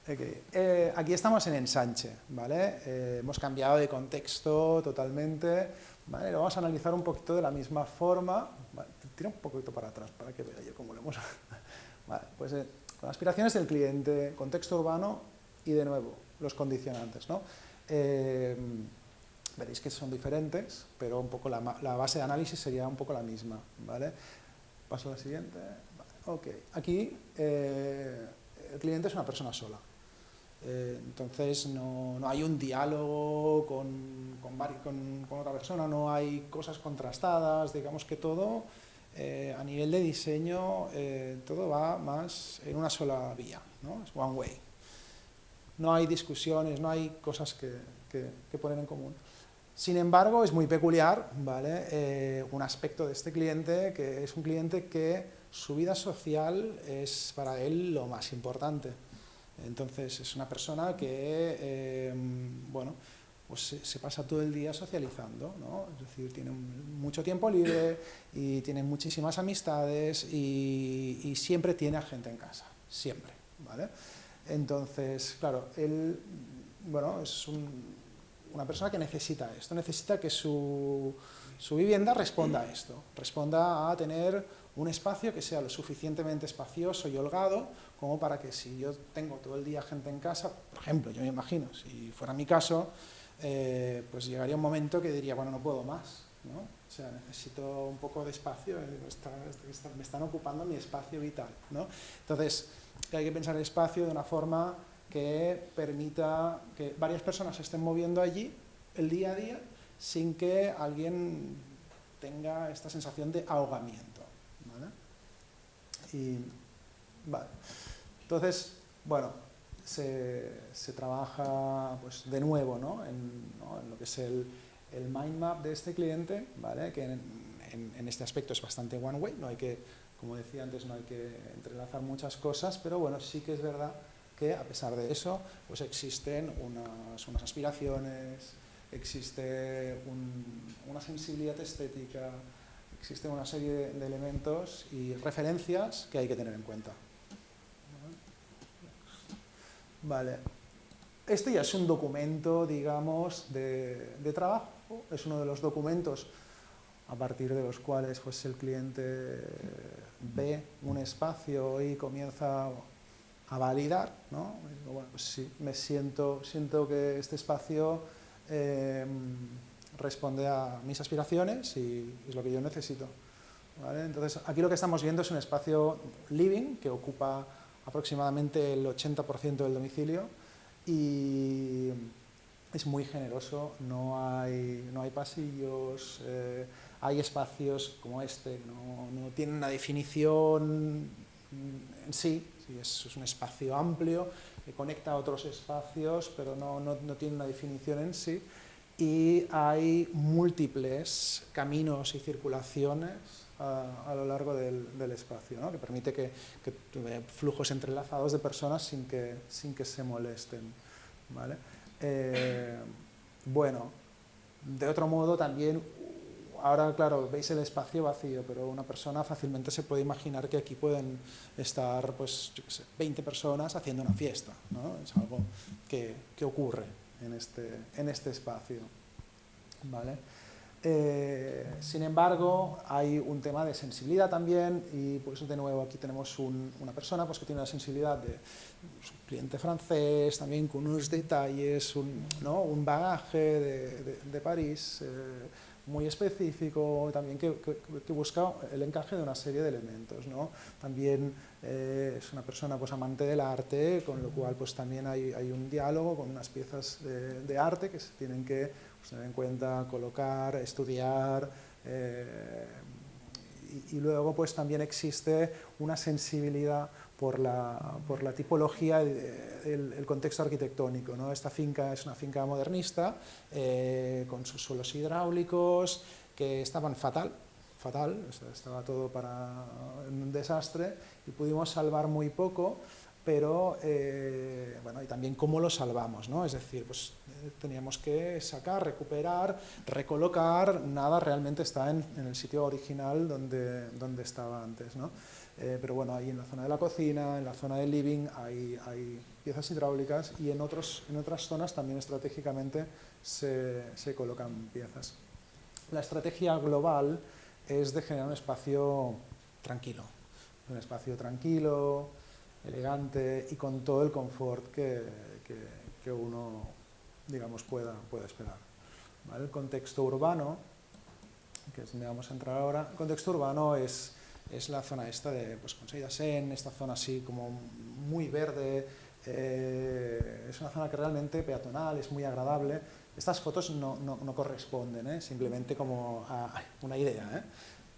Okay. Aquí estamos en Ensanche, ¿vale? Hemos cambiado de contexto totalmente, ¿vale? Lo vamos a analizar un poquito de la misma forma. Vale, tira un poquito para atrás para que vea yo cómo lo hemos... Vale, pues con aspiraciones del cliente, contexto urbano y de nuevo los condicionantes, ¿no? Veréis que son diferentes, pero un poco la base de análisis sería un poco la misma, ¿vale? Paso a la siguiente. Vale, ok. Aquí el cliente es una persona sola. Entonces no hay un diálogo con otra persona, no hay cosas contrastadas, digamos que todo a nivel de diseño todo va más en una sola vía, ¿no? Es one way. No hay discusiones, no hay cosas que poner en común. Sin embargo, es muy peculiar, ¿vale? Un aspecto de este cliente, que es un cliente que su vida social es para él lo más importante. Entonces, es una persona que, bueno, pues se pasa todo el día socializando, ¿no? Es decir, tiene mucho tiempo libre y tiene muchísimas amistades y siempre tiene a gente en casa, siempre, ¿vale? Entonces, claro, él, bueno, es una persona que necesita esto, necesita que su vivienda responda a esto, responda a tener un espacio que sea lo suficientemente espacioso y holgado como para que si yo tengo todo el día gente en casa, por ejemplo, yo me imagino, si fuera mi caso, pues llegaría un momento que diría, bueno, no puedo más, ¿no? O sea, necesito un poco de espacio, me están ocupando mi espacio vital, ¿no? Entonces, hay que pensar el espacio de una forma que permita que varias personas se estén moviendo allí el día a día sin que alguien tenga esta sensación de ahogamiento, ¿vale? Vale. Entonces, bueno, se trabaja pues, de nuevo, ¿no? En lo que es el mind map de este cliente, ¿vale? Que en este aspecto es bastante one way, no hay que, como decía antes, no hay que entrelazar muchas cosas, pero bueno, sí que es verdad que a pesar de eso, pues existen unas aspiraciones, existe una sensibilidad estética, existe una serie de elementos y referencias que hay que tener en cuenta. Vale. Este ya es un documento, digamos, de trabajo, es uno de los documentos a partir de los cuales pues, el cliente ve un espacio y comienza a validar, ¿no? Bueno, pues sí, siento que este espacio responde a mis aspiraciones y es lo que yo necesito, ¿vale? Entonces, aquí lo que estamos viendo es un espacio living que ocupa aproximadamente el 80% del domicilio y es muy generoso, no hay pasillos, hay espacios como este, no tienen una definición en sí, es un espacio amplio que conecta a otros espacios, pero no tiene una definición en sí, y hay múltiples caminos y circulaciones a lo largo del espacio, ¿no? Que permite que flujos entrelazados de personas sin que se molesten, ¿vale? Bueno, de otro modo también, ahora claro, veis el espacio vacío, pero una persona fácilmente se puede imaginar que aquí pueden estar, pues, yo qué sé, 20 personas haciendo una fiesta, ¿no? Es algo que ocurre en este espacio, ¿vale? Sin embargo, hay un tema de sensibilidad también y por eso de nuevo aquí tenemos una persona pues, que tiene una sensibilidad de un cliente francés, también con unos detalles, ¿no? un bagaje de París muy específico, también que busca el encaje de una serie de elementos, ¿no? También es una persona pues, amante del arte, con lo cual pues, también hay un diálogo con unas piezas de arte que se tienen que pues, tener en cuenta, colocar, estudiar, y luego pues también existe una sensibilidad por la tipología, el contexto arquitectónico, ¿no? Esta finca es una finca modernista, con sus suelos hidráulicos, que estaban fatal, estaba todo en un desastre, y pudimos salvar muy poco, pero bueno, y también cómo lo salvamos, ¿no? Es decir, pues teníamos que sacar, recuperar, recolocar, nada realmente está en el sitio original donde estaba antes, ¿no? Pero bueno, ahí en la zona de la cocina, en la zona del living hay piezas hidráulicas y en otras zonas también estratégicamente se colocan piezas. La estrategia global es de generar un espacio tranquilo, elegante y con todo el confort que uno, digamos, pueda esperar. ¿Vale? El contexto urbano, que es donde vamos a entrar ahora, el contexto urbano es la zona esta de pues, Consell de Cent, esta zona así como muy verde, es una zona que realmente peatonal, es muy agradable. Estas fotos no corresponden, simplemente como a una idea,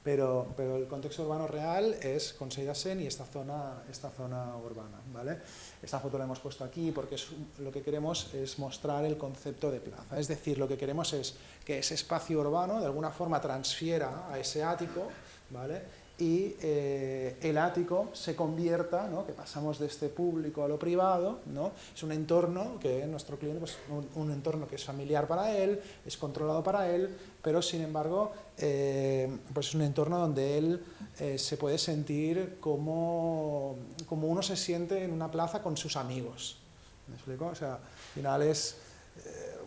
Pero el contexto urbano real es Consell de Cent y esta zona urbana, ¿vale? Esta foto la hemos puesto aquí porque lo que queremos es mostrar el concepto de plaza, es decir, lo que queremos es que ese espacio urbano de alguna forma transfiera a ese ático, ¿vale? Y el ático se convierta, ¿no? Que pasamos de este público a lo privado, ¿no? Es un entorno que nuestro cliente, pues, un entorno que es familiar para él, es controlado para él, pero sin embargo pues es un entorno donde él se puede sentir como uno se siente en una plaza con sus amigos. ¿Me explico? O sea, al final es,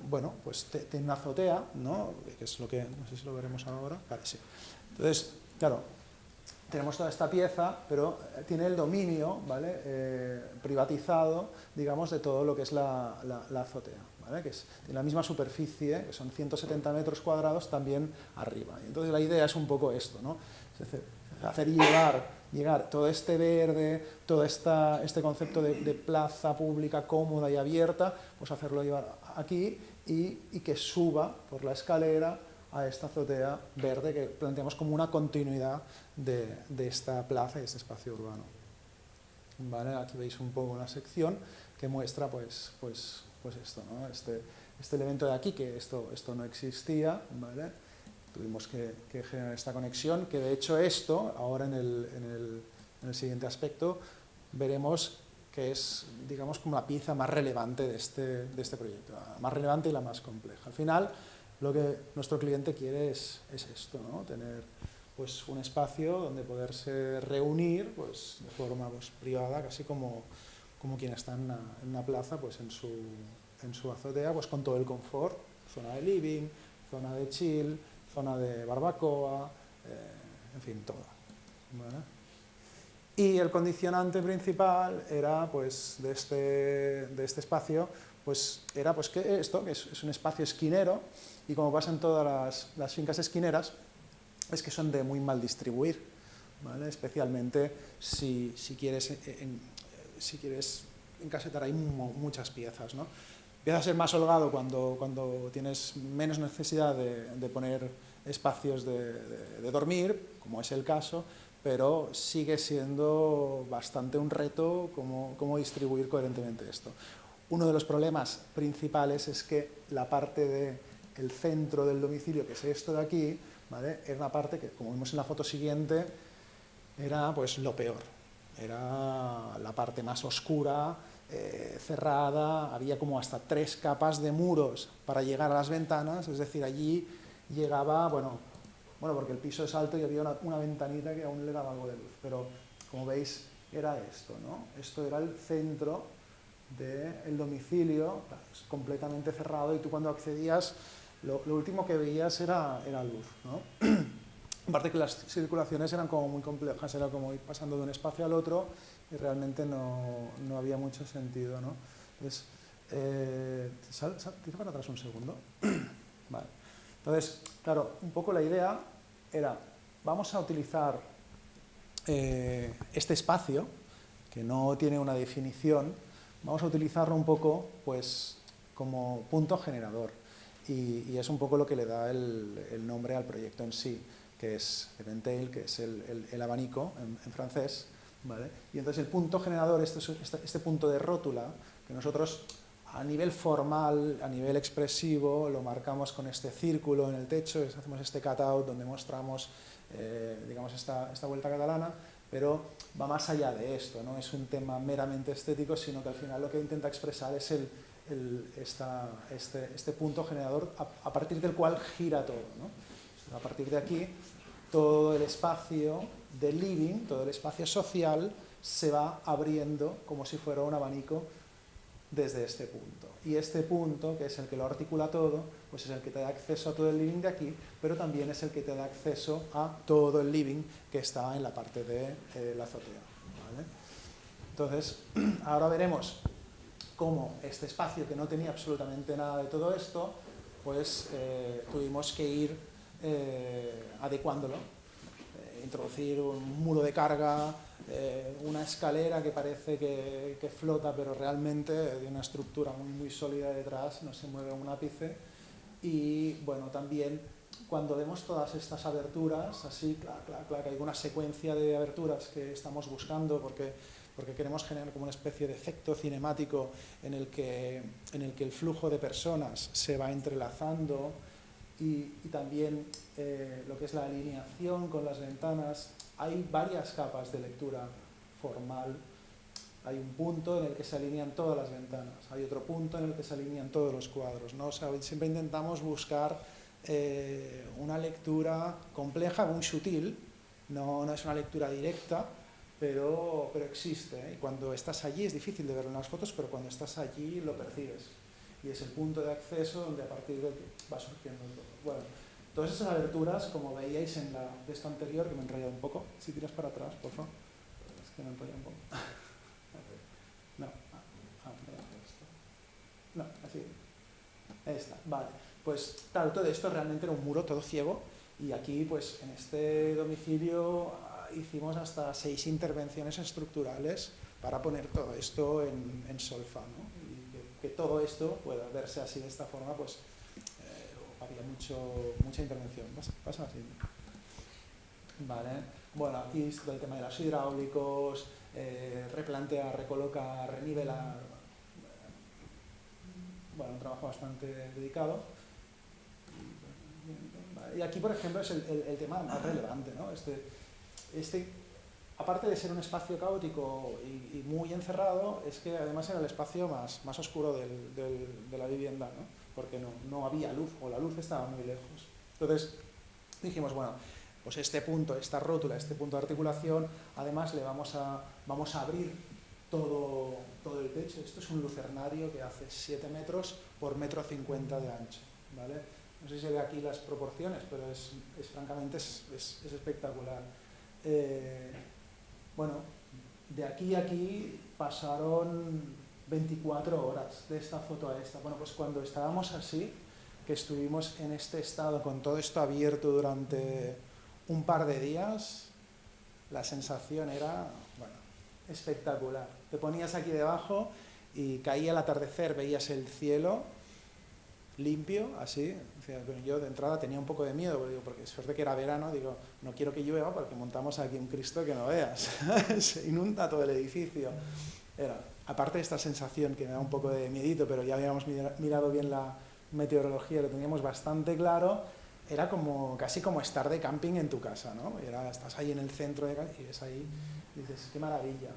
bueno, pues tiene una azotea, ¿no? Que es lo que, no sé si lo veremos ahora, vale, sí. Entonces, claro, tenemos toda esta pieza, pero tiene el dominio, ¿vale? Privatizado, digamos, de todo lo que es la azotea, ¿vale? Que tiene la misma superficie, que son 170 metros cuadrados, también arriba. Entonces la idea es un poco esto, ¿no? Es decir, hacer llegar todo este verde, todo este concepto de plaza pública cómoda y abierta, pues hacerlo llevar aquí y que suba por la escalera a esta azotea verde que planteamos como una continuidad de esta plaza y este espacio urbano. ¿Vale? Aquí veis un poco una sección que muestra pues esto, ¿no? Este elemento de aquí, que esto no existía, ¿vale? Tuvimos que generar esta conexión, que de hecho esto, ahora en el siguiente aspecto, veremos que es, digamos, como la pieza más relevante de este proyecto, la más relevante y la más compleja. Al final, lo que nuestro cliente quiere es esto, ¿no? Tener pues, un espacio donde poderse reunir pues, de forma pues, privada, casi como quien está en una plaza pues, en su azotea, pues, con todo el confort, zona de living, zona de chill, zona de barbacoa, en fin, todo. ¿Vale? Y el condicionante principal era, pues, de este espacio, pues, era pues, que esto, que es un espacio esquinero, y como pasa en todas las fincas esquineras, es que son de muy mal distribuir, ¿vale? Especialmente si quieres encasetar ahí muchas piezas, ¿no? Empieza a ser más holgado cuando tienes menos necesidad de poner espacios de dormir, como es el caso, pero sigue siendo bastante un reto cómo distribuir coherentemente esto. Uno de los problemas principales es que la parte del centro del domicilio, que es esto de aquí, ¿vale? Era una parte que, como vemos en la foto siguiente, era pues lo peor. Era la parte más oscura, cerrada, había como hasta 3 capas de muros para llegar a las ventanas, es decir, allí llegaba, bueno, porque el piso es alto y había una ventanita que aún le daba algo de luz, pero como veis era esto, ¿no? Esto era el centro del domicilio, completamente cerrado, y tú cuando accedías lo último que veías era luz, ¿no? Aparte que las circulaciones eran como muy complejas, era como ir pasando de un espacio al otro y realmente no había mucho sentido, ¿no? Entonces, tira para atrás un segundo. Vale. Entonces, claro, un poco la idea era, vamos a utilizar este espacio, que no tiene una definición, vamos a utilizarlo un poco, pues, como punto generador. Y es un poco lo que le da el nombre al proyecto en sí, que es Eventail, que es el abanico en francés, ¿vale? Y entonces el punto generador, este punto de rótula, que nosotros a nivel formal, a nivel expresivo, lo marcamos con este círculo en el techo, hacemos este cutout donde mostramos digamos esta vuelta catalana, pero va más allá de esto, no es un tema meramente estético, sino que al final lo que intenta expresar es este punto generador a partir del cual gira todo, ¿no? A partir de aquí, todo el espacio de living, todo el espacio social, se va abriendo como si fuera un abanico desde este punto. Y este punto, que es el que lo articula todo, pues es el que te da acceso a todo el living de aquí, pero también es el que te da acceso a todo el living que está en la parte de la azotea, ¿vale? Entonces, ahora veremos cómo este espacio, que no tenía absolutamente nada de todo esto, pues tuvimos que ir adecuándolo, introducir un muro de carga, una escalera que parece que flota, pero realmente de una estructura muy sólida detrás, no se mueve un ápice. Y bueno, también cuando vemos todas estas aberturas, así, claro, que hay una secuencia de aberturas que estamos buscando porque queremos generar como una especie de efecto cinemático en el que el flujo de personas se va entrelazando y también lo que es la alineación con las ventanas. Hay varias capas de lectura formal. Hay un punto en el que se alinean todas las ventanas, hay otro punto en el que se alinean todos los cuadros, ¿no? O sea, siempre intentamos buscar una lectura compleja, muy sutil, no es una lectura directa, pero existe, ¿eh? Y cuando estás allí es difícil de verlo en las fotos, pero cuando estás allí lo percibes. Y es el punto de acceso donde a partir de que va surgiendo todo. Bueno, todas esas aberturas, como veíais en la de esto anterior, que me he enrollado un poco, si tiras para atrás, por favor. Es que me he enrollado un poco. No, así. Ahí está, vale. Pues claro, todo esto realmente era un muro todo ciego y aquí pues en este domicilio hicimos hasta 6 intervenciones estructurales para poner todo esto en solfa, ¿no? Y que todo esto pueda verse así de esta forma, pues había mucha intervención. Pasa así. Vale. Bueno, aquí es todo el tema de los hidráulicos, replantear, recolocar, renivelar. Bueno, un trabajo bastante dedicado. Y aquí, por ejemplo, es el tema más relevante, ¿no? Aparte de ser un espacio caótico y muy encerrado, es que además era el espacio más oscuro de la vivienda, ¿no? Porque no había luz, o la luz estaba muy lejos. Entonces dijimos, bueno, pues este punto, esta rótula, este punto de articulación, además le vamos a abrir todo el techo. Esto es un lucernario que hace 7 metros por 1,50 m de ancho, ¿vale? No sé si se ve aquí las proporciones, pero francamente es espectacular. Bueno, de aquí a aquí pasaron 24 horas de esta foto a esta. Bueno, pues cuando estábamos así, que estuvimos en este estado con todo esto abierto durante un par de días, la sensación era, bueno, espectacular. Te ponías aquí debajo y caía el atardecer, veías el cielo limpio, así. Yo de entrada tenía un poco de miedo, porque suerte que era verano, digo, no quiero que llueva porque montamos aquí un Cristo que no veas. Se inunda todo el edificio. Aparte de esta sensación que me da un poco de miedito, pero ya habíamos mirado bien la meteorología, lo teníamos bastante claro, era casi como estar de camping en tu casa, ¿no? Estás ahí en el centro y ves ahí, y dices, qué maravilla.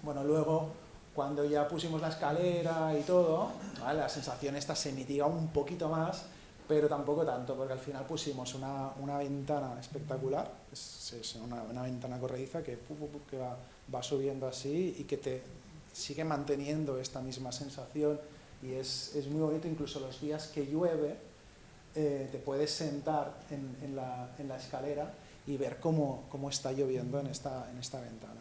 Bueno, luego, cuando ya pusimos la escalera y todo, ¿vale? La sensación esta se mitiga un poquito más, pero tampoco tanto, porque al final pusimos una ventana espectacular, es una ventana corrediza que va subiendo así y que te sigue manteniendo esta misma sensación y es muy bonito. Incluso los días que llueve, te puedes sentar en la escalera y ver cómo está lloviendo en esta ventana.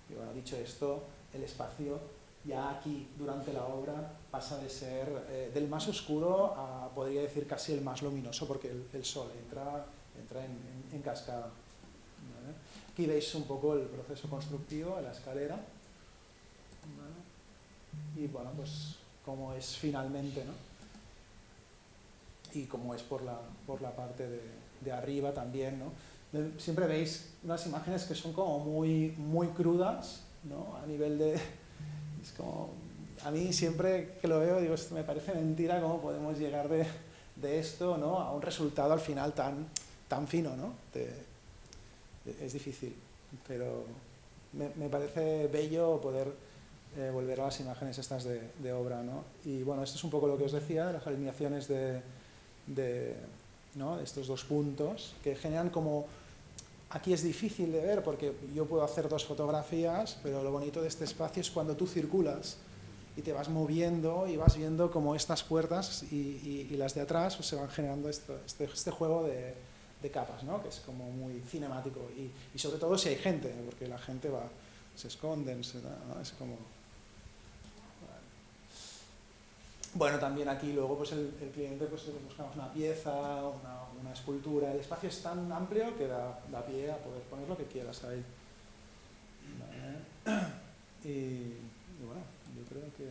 Y bueno, dicho esto, el espacio ya aquí durante la obra pasa de ser del más oscuro a, podría decir, casi el más luminoso, porque el sol entra en cascada. ¿Vale? Aquí veis un poco el proceso constructivo de la escalera. ¿Vale? Y bueno, pues cómo es finalmente, ¿no? Y cómo es por la parte de arriba también, ¿no? Siempre veis unas imágenes que son como muy crudas, ¿no? A nivel de... Es como, a mí siempre que lo veo digo, esto me parece mentira cómo podemos llegar de esto, ¿no? A un resultado al final tan fino, ¿no? Es difícil, pero me parece bello poder volver a las imágenes estas de obra, ¿no? Y bueno, esto es un poco lo que os decía, de las alineaciones ¿no? de estos dos puntos, que generan como... Aquí es difícil de ver porque yo puedo hacer dos fotografías, pero lo bonito de este espacio es cuando tú circulas y te vas moviendo y vas viendo como estas puertas y las de atrás pues, se van generando este juego de capas, ¿no? Que es como muy cinemático y sobre todo si hay gente, porque la gente se esconden, ¿no? Es como... Bueno, también aquí luego pues el cliente pues buscamos una pieza, una escultura. El espacio es tan amplio que da pie a poder poner lo que quieras ahí. ¿Vale? Y bueno, yo creo que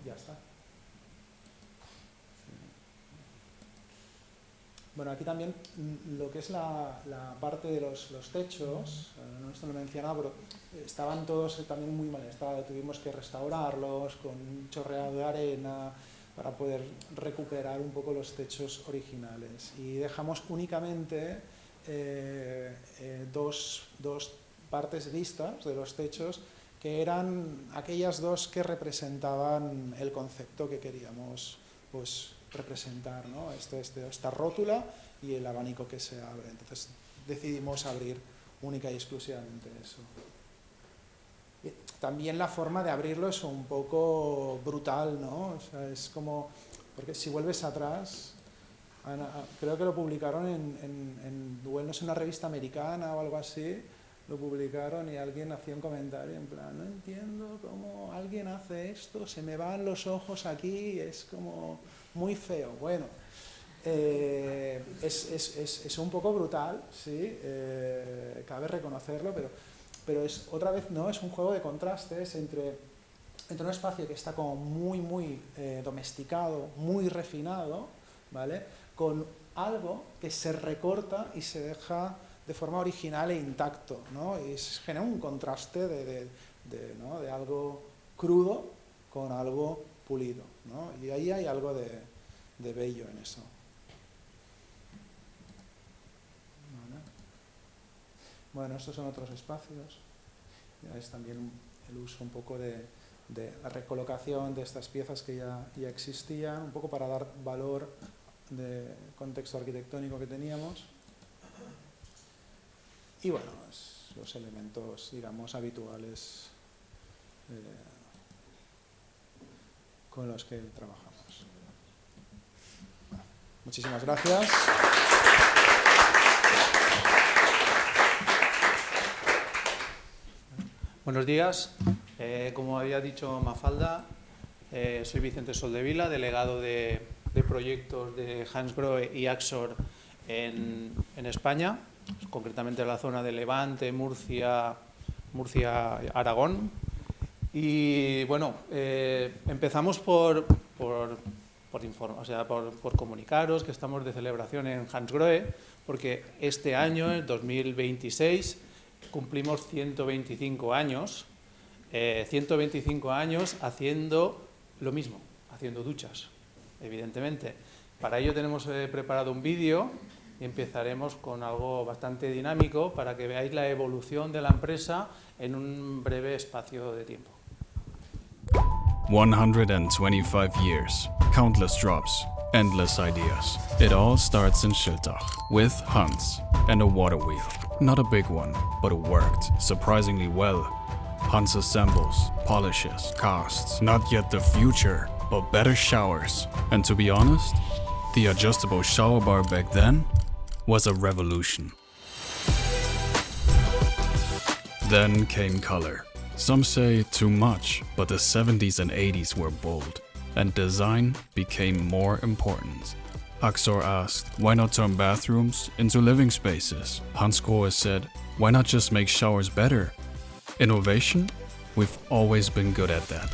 ya está. Sí. Bueno, aquí también lo que es la parte de los techos, no esto lo he mencionado, pero estaban todos también muy mal estado, tuvimos que restaurarlos con un chorreado de arena para poder recuperar un poco los techos originales. Y dejamos únicamente dos partes vistas de los techos, que eran aquellas dos que representaban el concepto que queríamos pues, representar, ¿no? Esta rótula y el abanico que se abre. Entonces decidimos abrir única y exclusivamente eso. Y también la forma de abrirlo es un poco brutal, ¿no? O sea, es como, porque si vuelves atrás, creo que lo publicaron bueno, no sé, una revista americana o algo así, lo publicaron y alguien hacía un comentario en plan, no entiendo cómo alguien hace esto, se me van los ojos aquí, es como muy feo. Bueno, es un poco brutal, sí, cabe reconocerlo, pero es otra vez no, es un juego de contrastes entre un espacio que está como muy domesticado, muy refinado, ¿vale? Con algo que se recorta y se deja de forma original e intacto, ¿no? Y genera un contraste ¿no? de algo crudo con algo pulido, ¿no? Y ahí hay algo de bello en eso. ¿Vale? Bueno, estos son otros espacios. Ya es también el uso un poco de la recolocación de estas piezas que ya existían, un poco para dar valor de contexto arquitectónico que teníamos. Y bueno, los elementos, digamos, habituales con los que trabajamos. Muchísimas gracias. Buenos días. Como había dicho Mafalda, soy Vicente Soldevila, delegado de proyectos de Hansgrohe y Axor en España, concretamente en la zona de Levante, Murcia, Aragón. Y bueno, empezamos por comunicaros que estamos de celebración en Hansgrohe, porque este año, el 2026, cumplimos 125 años, 125 años haciendo lo mismo, haciendo duchas, evidentemente. Para ello tenemos preparado un vídeo y empezaremos con algo bastante dinámico para que veáis la evolución de la empresa en un breve espacio de tiempo. 125 years, countless drops, endless ideas. It all starts in Schiltach with Hans and a water wheel. Not a big one, but it worked surprisingly well. Hans assembles, polishes, casts. Not yet the future, but better showers. And to be honest, the adjustable shower bar back then was a revolution. Then came color. Some say too much, but the 70s and 80s were bold, and design became more important. Axor asked, why not turn bathrooms into living spaces? Hansgrohe said, why not just make showers better? Innovation? We've always been good at that.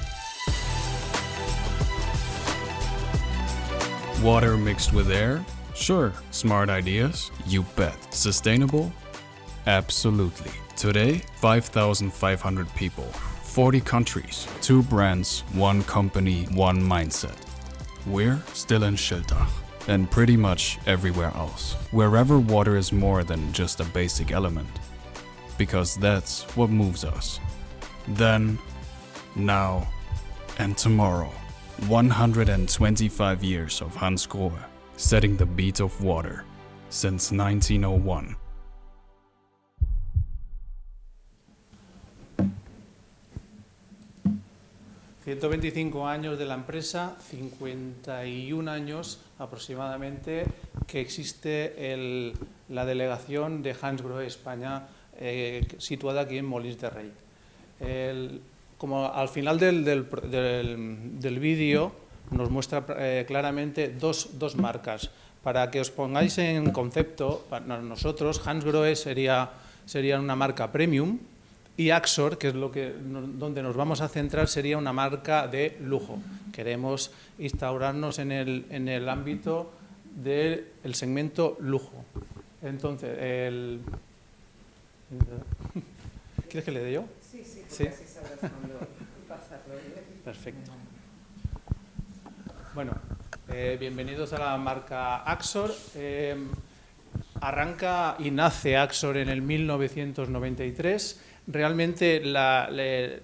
Water mixed with air? Sure. Smart ideas? You bet. Sustainable? Absolutely. Today, 5,500 people, 40 countries, 2 brands, 1 company, 1 mindset. We're still in Schiltach, and pretty much everywhere else, wherever water is more than just a basic element. Because that's what moves us. Then, now, and tomorrow. 125 years of Hansgrohe, setting the beat of water since 1901. ...125 años de la empresa, 51 años aproximadamente que existe la delegación de Hansgrohe España situada aquí en Molins de Rei. Como al final del vídeo nos muestra claramente dos marcas. Para que os pongáis en concepto, para nosotros Hansgrohe sería una marca premium, y Axor, que es donde nos vamos a centrar, sería una marca de lujo. Queremos instaurarnos en el ámbito del segmento lujo. Entonces, ¿quieres que le dé yo? Sí, sí, ¿Sí? así sabrás cuándo pasarlo. Perfecto. Bueno, bienvenidos a la marca Axor. Arranca y nace Axor en el 1993. Realmente el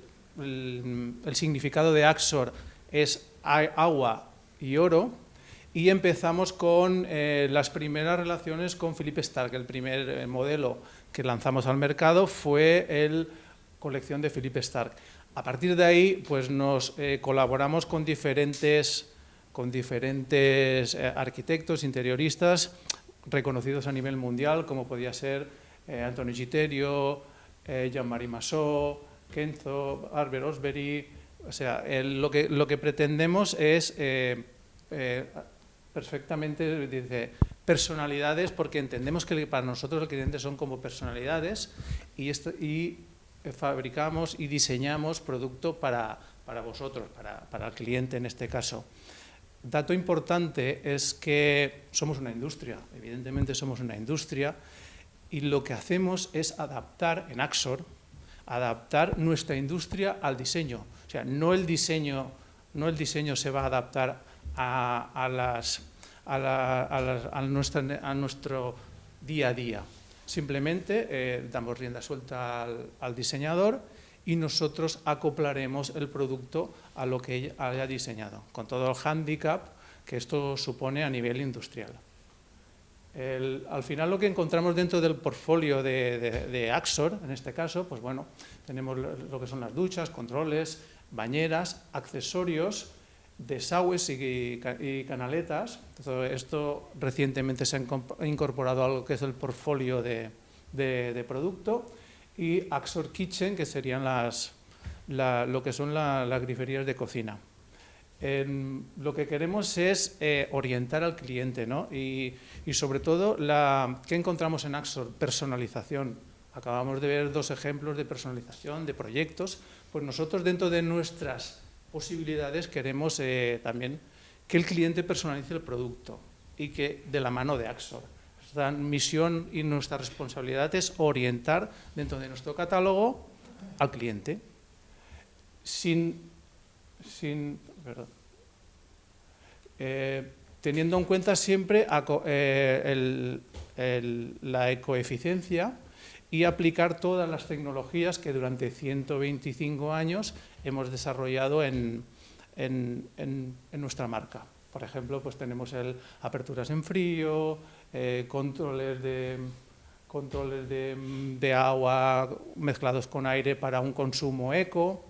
significado de Axor es agua y oro, y empezamos con las primeras relaciones con Philippe Starck. El primer modelo que lanzamos al mercado fue la colección de Philippe Starck. A partir de ahí, pues nos colaboramos con diferentes arquitectos, interioristas reconocidos a nivel mundial, como podía ser Antonio Giterio, Jean-Marie Massot, Kenzo, Albert Osbery. O sea, lo que pretendemos es perfectamente, dice, personalidades, porque entendemos que para nosotros los clientes son como personalidades, y fabricamos y diseñamos producto para vosotros, para el cliente en este caso. Dato importante es que somos una industria, evidentemente somos una industria, y lo que hacemos es adaptar en Axor, adaptar nuestra industria al diseño. O sea, no el diseño se va a adaptar a nuestro día a día. Simplemente damos rienda suelta al diseñador y nosotros acoplaremos el producto a lo que haya diseñado, con todo el hándicap que esto supone a nivel industrial. Al final lo que encontramos dentro del portfolio de Axor, en este caso, pues bueno, tenemos lo que son las duchas, controles, bañeras, accesorios, desagües y canaletas. Todo esto recientemente se ha incorporado a lo que es el portfolio de producto, y Axor Kitchen, que serían lo que son las griferías de cocina. Lo que queremos es orientar al cliente, ¿no? Y sobre todo, ¿qué encontramos en Axor? Personalización. Acabamos de ver 2 ejemplos de personalización, de proyectos. Pues nosotros, dentro de nuestras posibilidades, queremos también que el cliente personalice el producto, y que de la mano de Axor. Nuestra misión y nuestra responsabilidad es orientar dentro de nuestro catálogo al cliente, teniendo en cuenta siempre la ecoeficiencia, y aplicar todas las tecnologías que durante 125 años hemos desarrollado en nuestra marca. Por ejemplo, pues tenemos aperturas en frío, controles de agua mezclados con aire para un consumo eco.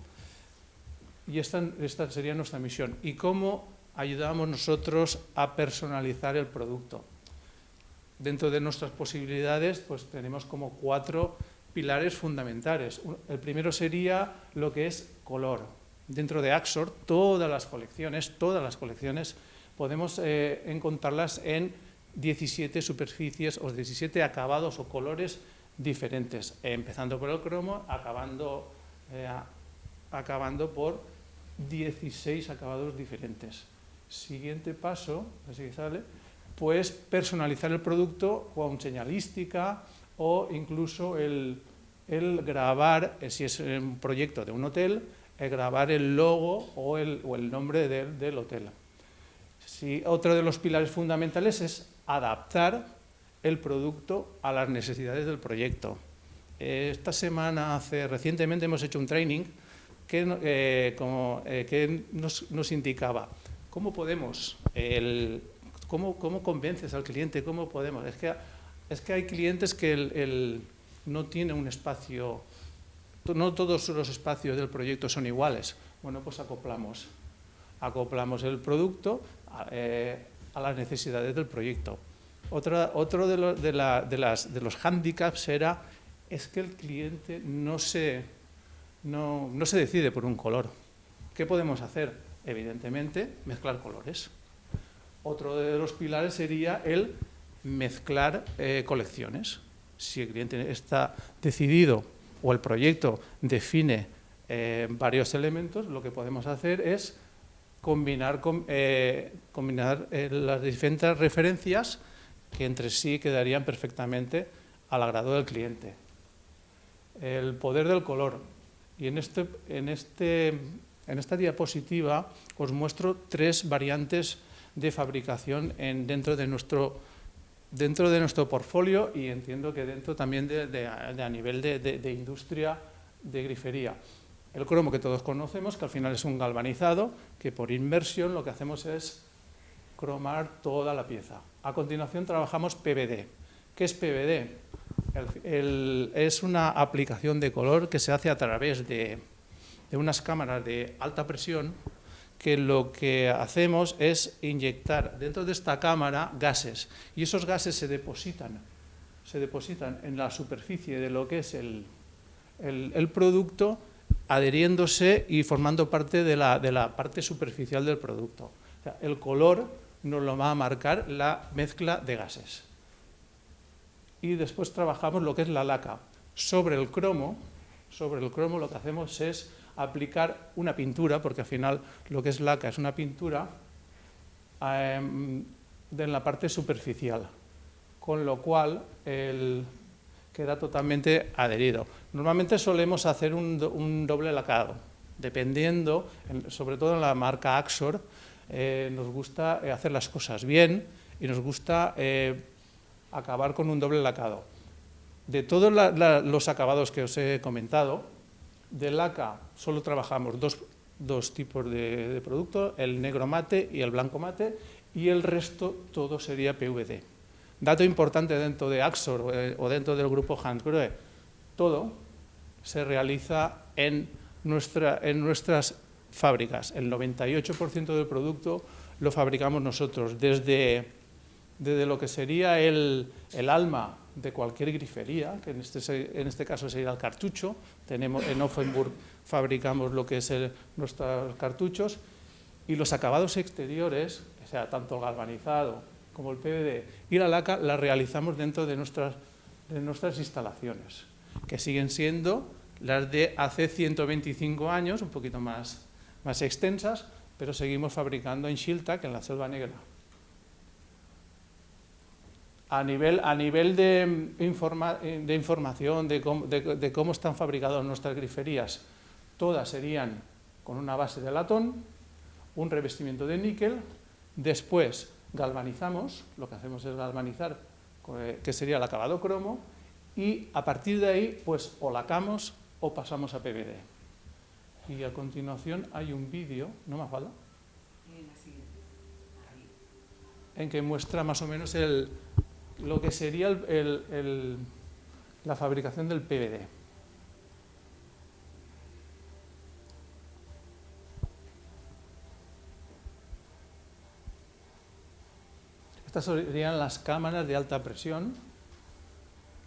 Y esta sería nuestra misión. ¿Y cómo ayudamos nosotros a personalizar el producto? Dentro de nuestras posibilidades, pues tenemos como 4 pilares fundamentales. El primero sería lo que es color. Dentro de Axor, todas las colecciones, podemos encontrarlas en 17 superficies o 17 acabados o colores diferentes, empezando por el cromo, acabando por 16 acabados diferentes. Siguiente paso, así que sale, pues personalizar el producto con señalística o incluso el grabar, si es un proyecto de un hotel, grabar el logo o el nombre del hotel. Otro de los pilares fundamentales es adaptar el producto a las necesidades del proyecto. Esta semana, recientemente, hemos hecho un training que nos indicaba cómo podemos, cómo convences al cliente, cómo podemos. Es que hay clientes que no tienen un espacio, no todos los espacios del proyecto son iguales. Bueno, pues acoplamos el producto a las necesidades del proyecto. Otro de los hándicaps es que el cliente no se decide por un color. ¿Qué podemos hacer? Evidentemente, mezclar colores. Otro de los pilares sería el mezclar colecciones. Si el cliente está decidido o el proyecto define varios elementos, lo que podemos hacer es combinar las diferentes referencias que entre sí quedarían perfectamente al agrado del cliente. El poder del color. Y en esta diapositiva os muestro 3 variantes de fabricación dentro de nuestro portfolio, y entiendo que dentro también a nivel de industria de grifería. El cromo, que todos conocemos, que al final es un galvanizado, que por inmersión lo que hacemos es cromar toda la pieza. A continuación trabajamos PVD. ¿Qué es PVD? Es una aplicación de color que se hace a través de unas cámaras de alta presión, que lo que hacemos es inyectar dentro de esta cámara gases, y esos gases se depositan en la superficie de lo que es el producto, adheriéndose y formando parte de la parte superficial del producto. O sea, el color nos lo va a marcar la mezcla de gases. Y después trabajamos lo que es la laca. Sobre el cromo lo que hacemos es aplicar una pintura, porque al final lo que es laca es una pintura en la parte superficial, con lo cual queda totalmente adherido. Normalmente solemos hacer un doble lacado, dependiendo, sobre todo en la marca Axor, nos gusta hacer las cosas bien y nos gusta acabar con un doble lacado. De todos los acabados que os he comentado, de laca solo trabajamos dos tipos de producto, el negro mate y el blanco mate, y el resto todo sería PVD. Dato importante dentro de Axor o dentro del grupo Hansgrohe, todo se realiza en nuestras fábricas. El 98% del producto lo fabricamos nosotros, desde lo que sería el alma de cualquier grifería, que en este caso sería el cartucho. En Offenburg fabricamos lo que es nuestros cartuchos, y los acabados exteriores, o sea, tanto el galvanizado como el PVD y la laca, la realizamos dentro de nuestras instalaciones, que siguen siendo las de hace 125 años, un poquito más extensas, pero seguimos fabricando en Schiltach, en la Selva Negra. A nivel de información de cómo están fabricadas nuestras griferías, todas serían con una base de latón, un revestimiento de níquel, después galvanizamos, lo que hacemos es galvanizar, que sería el acabado cromo, y a partir de ahí pues o lacamos o pasamos a PVD. Y a continuación hay un vídeo, ¿no me falta? En que muestra más o menos lo que sería la fabricación del PVD. Estas serían las cámaras de alta presión,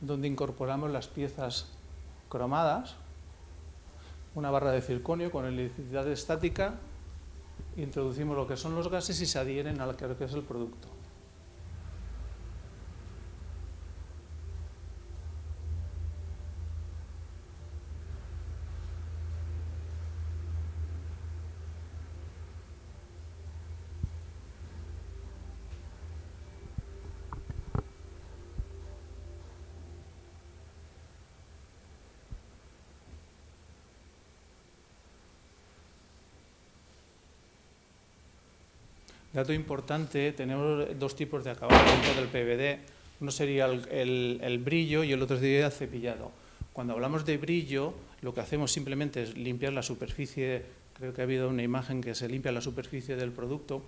donde incorporamos las piezas cromadas, una barra de circonio con electricidad estática, introducimos lo que son los gases y se adhieren a lo que es el producto. Dato importante, tenemos dos tipos de acabado dentro del PVD. Uno sería el brillo y el otro sería el cepillado. Cuando hablamos de brillo, lo que hacemos simplemente es limpiar la superficie, creo que ha habido una imagen que se limpia la superficie del producto,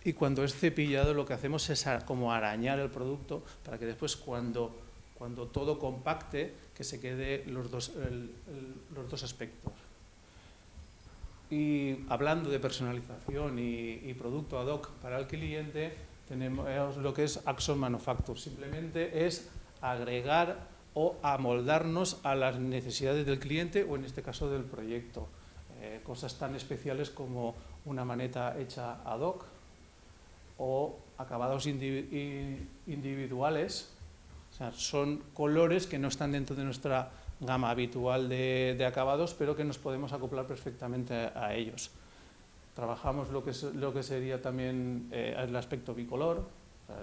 y cuando es cepillado lo que hacemos es como arañar el producto para que después cuando todo compacte, que se quede los dos aspectos. Y hablando de personalización y producto ad hoc para el cliente, tenemos lo que es Axon Manufacture. Simplemente es agregar o amoldarnos a las necesidades del cliente o en este caso del proyecto. Cosas tan especiales como una maneta hecha ad hoc o acabados individuales. O sea, son colores que no están dentro de nuestra gama habitual de acabados, pero que nos podemos acoplar perfectamente a ellos. Trabajamos lo que sería también el aspecto bicolor,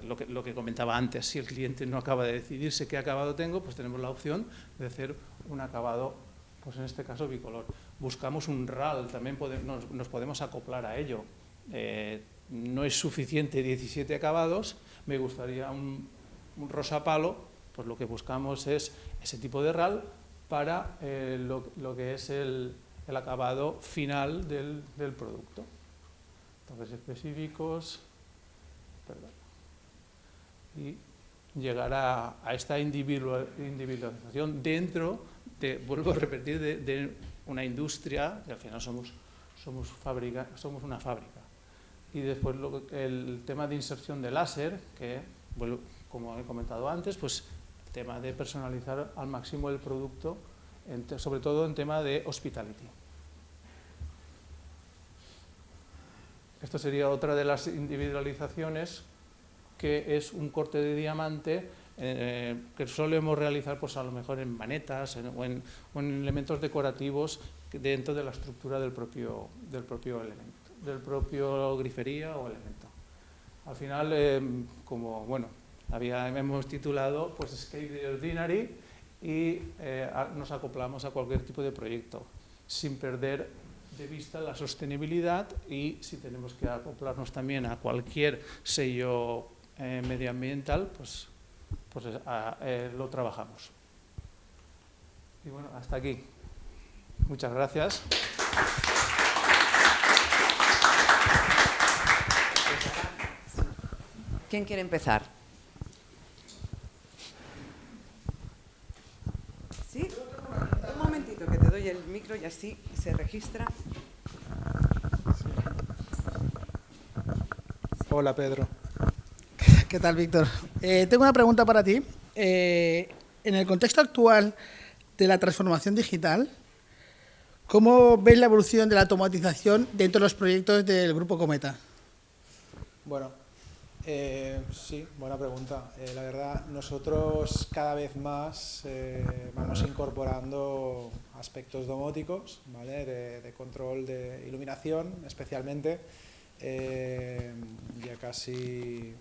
lo que comentaba antes. Si el cliente no acaba de decidirse qué acabado tengo, pues tenemos la opción de hacer un acabado, pues en este caso bicolor. Buscamos un RAL, también nos podemos acoplar a ello. No es suficiente 17 acabados, me gustaría un rosa palo, pues lo que buscamos es ese tipo de RAL para lo que es el acabado final del producto. Toques específicos, y llegar a esta individualización dentro de, vuelvo a repetir, de una industria, que al final somos una fábrica. Y después el tema de inserción de láser, que, bueno, como he comentado antes, pues el tema de personalizar al máximo el producto, sobre todo en tema de hospitality. Esto sería otra de las individualizaciones, que es un corte de diamante que solemos realizar pues a lo mejor en manetas o en elementos decorativos dentro de la estructura del propio elemento, del propio grifería o elemento. Al final, como bueno, hemos titulado pues Escape the Ordinary y nos acoplamos a cualquier tipo de proyecto sin perder de vista la sostenibilidad, y si tenemos que acoplarnos también a cualquier sello medioambiental, pues lo trabajamos. Y bueno, hasta aquí. Muchas gracias. ¿Quién quiere empezar? ¿Sí? Un momentito, que te doy el micro y así se registra. Hola, Pedro. ¿Qué tal, Víctor? Tengo una pregunta para ti. En el contexto actual de la transformación digital, ¿cómo ves la evolución de la automatización dentro de los proyectos del Grupo Cometa? Bueno, sí, buena pregunta. La verdad, nosotros cada vez más vamos incorporando aspectos domóticos, ¿vale? De control de iluminación, especialmente. Ya casi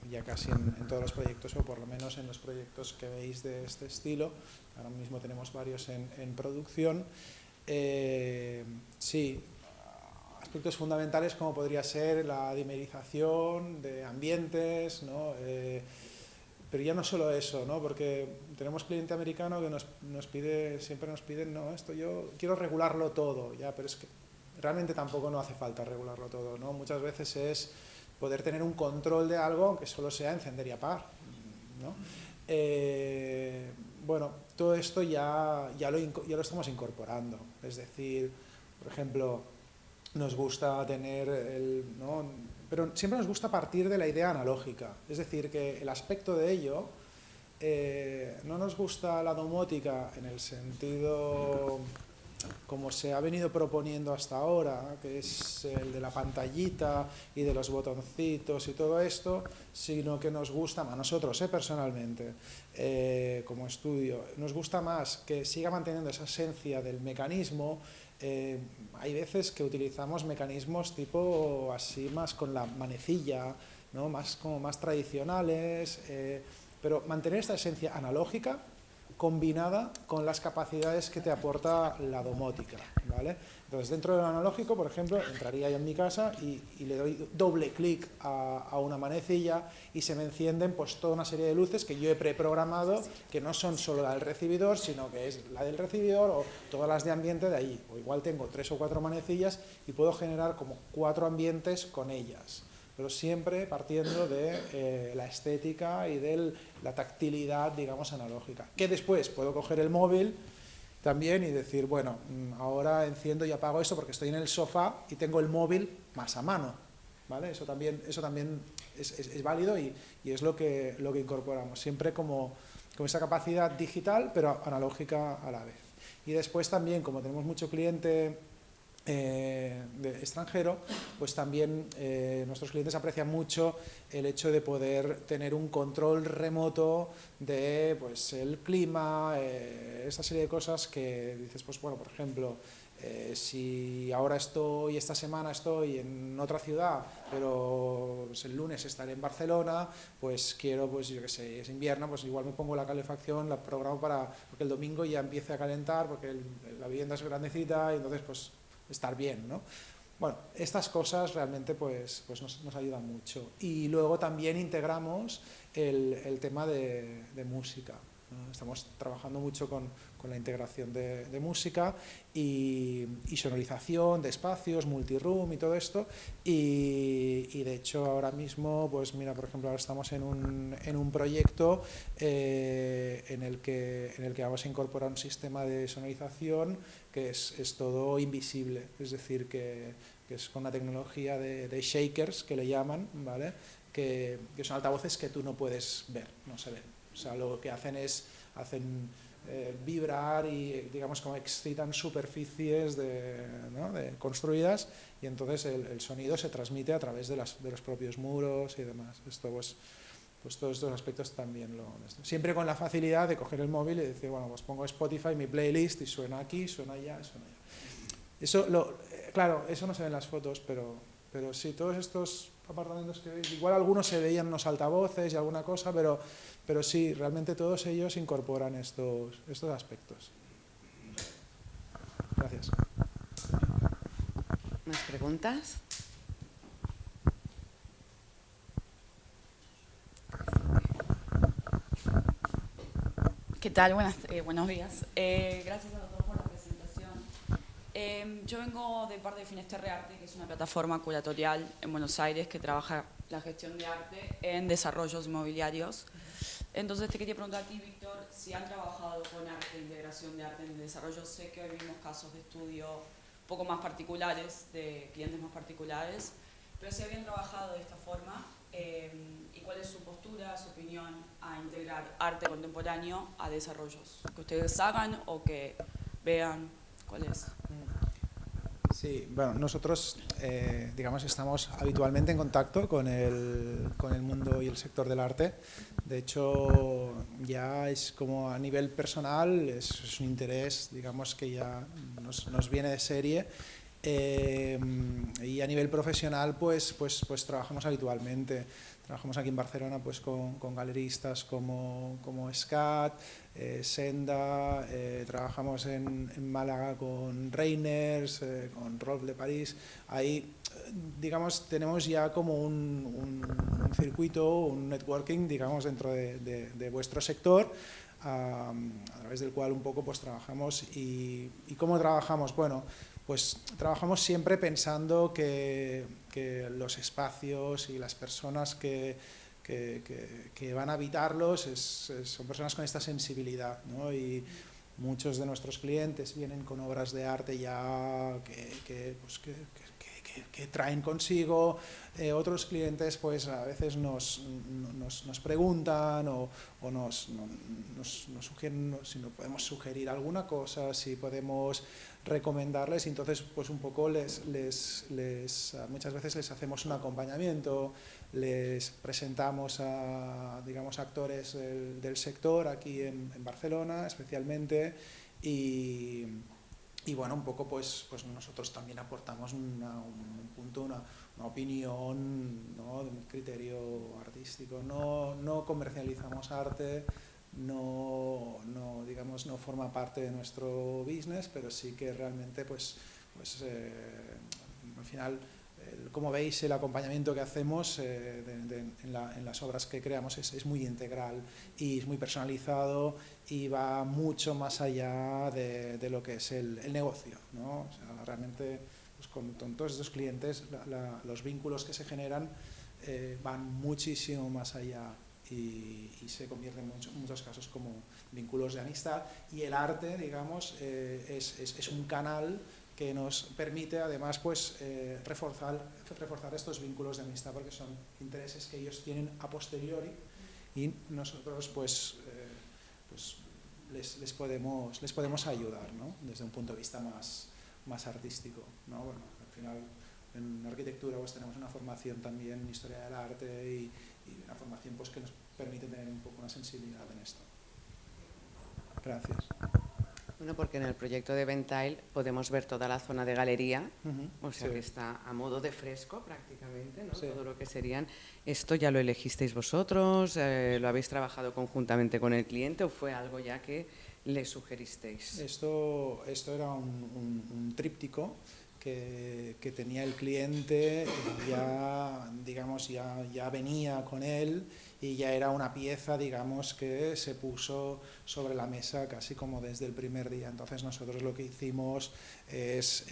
en todos los proyectos, o por lo menos en los proyectos que veis de este estilo. Ahora mismo tenemos varios en producción. Sí, aspectos fundamentales como podría ser la dimerización de ambientes, ¿no? Pero ya no solo eso, ¿no? Porque tenemos cliente americano que siempre nos pide, no, esto yo quiero regularlo todo, ya, pero es que realmente tampoco no hace falta regularlo todo, ¿no? Muchas veces es poder tener un control de algo, aunque solo sea encender y apagar, ¿no? Bueno, todo esto ya lo estamos incorporando. Es decir, por ejemplo, nos gusta tener ¿no? Pero siempre nos gusta partir de la idea analógica, es decir, que el aspecto de ello, no nos gusta la domótica en el sentido como se ha venido proponiendo hasta ahora, que es el de la pantallita y de los botoncitos y todo esto, sino que nos gusta, a nosotros personalmente, como estudio, nos gusta más que siga manteniendo esa esencia del mecanismo. Hay veces que utilizamos mecanismos tipo así más con la manecilla, ¿no? Como más tradicionales, pero mantener esta esencia analógica combinada con las capacidades que te aporta la domótica, ¿vale? Entonces, dentro de lo analógico, por ejemplo, entraría yo en mi casa y le doy doble clic a una manecilla y se me encienden pues toda una serie de luces que yo he preprogramado, que no son solo la del recibidor, sino que es la del recibidor o todas las de ambiente de ahí. O igual tengo 3 o 4 manecillas y puedo generar como 4 ambientes con ellas, pero siempre partiendo de la estética y de la tactilidad, digamos, analógica. Que después puedo coger el móvil también y decir, bueno, ahora enciendo y apago esto porque estoy en el sofá y tengo el móvil más a mano, ¿vale? Eso también es válido y es lo que incorporamos, siempre como esa capacidad digital, pero analógica a la vez. Y después también, como tenemos mucho cliente de extranjero, pues también nuestros clientes aprecian mucho el hecho de poder tener un control remoto de pues el clima, esa serie de cosas que dices, pues bueno, por ejemplo, si ahora esta semana estoy en otra ciudad, pero pues el lunes estaré en Barcelona, pues quiero, pues yo qué sé, es invierno, pues igual me pongo la calefacción, la programo porque el domingo ya empiece a calentar, porque la vivienda es grandecita y entonces pues estar bien, ¿no? Bueno, estas cosas realmente pues nos ayudan mucho. Y luego también integramos el tema de música, ¿no? Estamos trabajando mucho con la integración de música y sonorización de espacios, multiroom y todo esto. Y de hecho ahora mismo, pues mira, por ejemplo, ahora estamos en un proyecto en el que vamos a incorporar un sistema de sonorización que es todo invisible, es decir, que es con la tecnología de shakers, que le llaman, ¿vale? Que son altavoces que tú no puedes ver, no se ven. O sea, lo que hacen vibrar y, digamos, como excitan superficies construidas, y entonces el sonido se transmite a través de los propios muros y demás. Esto pues todos estos aspectos también siempre con la facilidad de coger el móvil y decir, bueno, pues pongo Spotify, mi playlist, y suena aquí, suena allá, suena allá. Eso, claro, eso no se ve en las fotos, pero sí, todos estos apartamentos que veis, igual algunos se veían unos altavoces y alguna cosa, pero sí, realmente todos ellos incorporan estos aspectos. Gracias. ¿Más preguntas? ¿Qué tal? Buenos días. Gracias a todos por la presentación. Yo vengo de parte de Finisterre Arte, que es una plataforma curatorial en Buenos Aires que trabaja la gestión de arte en desarrollos inmobiliarios. Entonces te quería preguntar a ti, Víctor, si han trabajado con arte, integración de arte en el desarrollo. Sé que hoy vimos casos de estudio un poco más particulares, de clientes más particulares, pero si habían trabajado de esta forma. ¿Y cuál es su postura, su opinión a integrar arte contemporáneo a desarrollos? ¿Que ustedes hagan o que vean? ¿Cuál es? Sí, bueno, nosotros, digamos, estamos habitualmente en contacto con el mundo y el sector del arte. De hecho, ya es como a nivel personal, es un interés, digamos, que ya nos viene de serie. Y a nivel profesional pues trabajamos habitualmente. Trabajamos aquí en Barcelona pues con galeristas como SCAT, Senda, trabajamos en Málaga con Reiners, con Rolf de París. Ahí, digamos, tenemos ya como un circuito, un networking, digamos, dentro de vuestro sector, a través del cual un poco pues trabajamos. ¿Y cómo trabajamos? Bueno, pues trabajamos siempre pensando que los espacios y las personas que van a habitarlos son personas con esta sensibilidad, ¿no? Y Muchos de nuestros clientes vienen con obras de arte ya que traen consigo. Otros clientes pues a veces nos preguntan o nos sugieren si no podemos sugerir alguna cosa, si podemos recomendarles, y entonces pues un poco muchas veces les hacemos un acompañamiento, les presentamos a, digamos, actores del sector aquí en Barcelona especialmente, y bueno, un poco pues nosotros también aportamos un punto, una opinión, ¿no?, de un criterio artístico. No comercializamos arte, digamos, no forma parte de nuestro business, pero sí que realmente al final, como veis, el acompañamiento que hacemos en las obras que creamos es muy integral y es muy personalizado y va mucho más allá de lo que es el negocio, ¿no? O sea, realmente pues con todos estos clientes los vínculos que se generan van muchísimo más allá y se convierten en muchos casos como vínculos de amistad, y el arte, digamos, es un canal que nos permite además pues reforzar estos vínculos de amistad, porque son intereses que ellos tienen a posteriori y nosotros pues les podemos ayudar, ¿no?, desde un punto de vista más artístico, ¿no? Bueno, al final en arquitectura pues tenemos una formación también en historia del arte y una formación pues que nos permite tener un poco una sensibilidad en esto. Gracias. Bueno, porque en el proyecto de Ventail podemos ver toda la zona de galería, o sea, sí, que está a modo de fresco prácticamente, ¿no? Sí. Todo lo que serían. ¿Esto ya lo elegisteis vosotros? ¿Lo habéis trabajado conjuntamente con el cliente o fue algo ya que le sugeristeis? Esto era un tríptico que tenía el cliente, ya, digamos, ya venía con él y ya era una pieza, digamos, que se puso sobre la mesa casi como desde el primer día. Entonces nosotros lo que hicimos es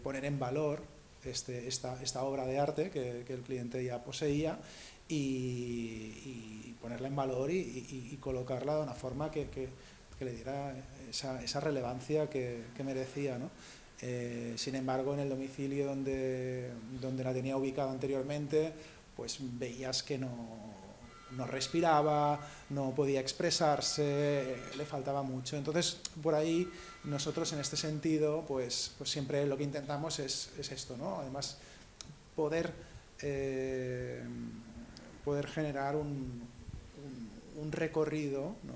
poner en valor esta obra de arte que el cliente ya poseía y ponerla en valor y colocarla de una forma que le diera esa relevancia que merecía, ¿no? Sin embargo, en el domicilio donde la tenía ubicada anteriormente, pues veías que no respiraba, no podía expresarse, le faltaba mucho. Entonces, por ahí, nosotros en este sentido, pues siempre lo que intentamos es esto, ¿no? Además, poder generar un recorrido, ¿no?,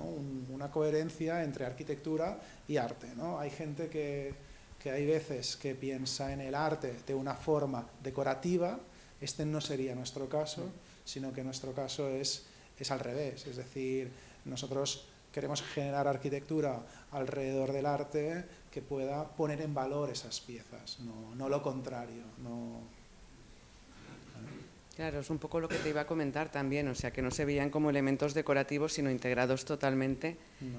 una coherencia entre arquitectura y arte, ¿no? Hay gente que hay veces que piensa en el arte de una forma decorativa. Este no sería nuestro caso, sino que nuestro caso es al revés. Es decir, nosotros queremos generar arquitectura alrededor del arte que pueda poner en valor esas piezas, no lo contrario. Claro, es un poco lo que te iba a comentar también, o sea, que no se veían como elementos decorativos, sino integrados totalmente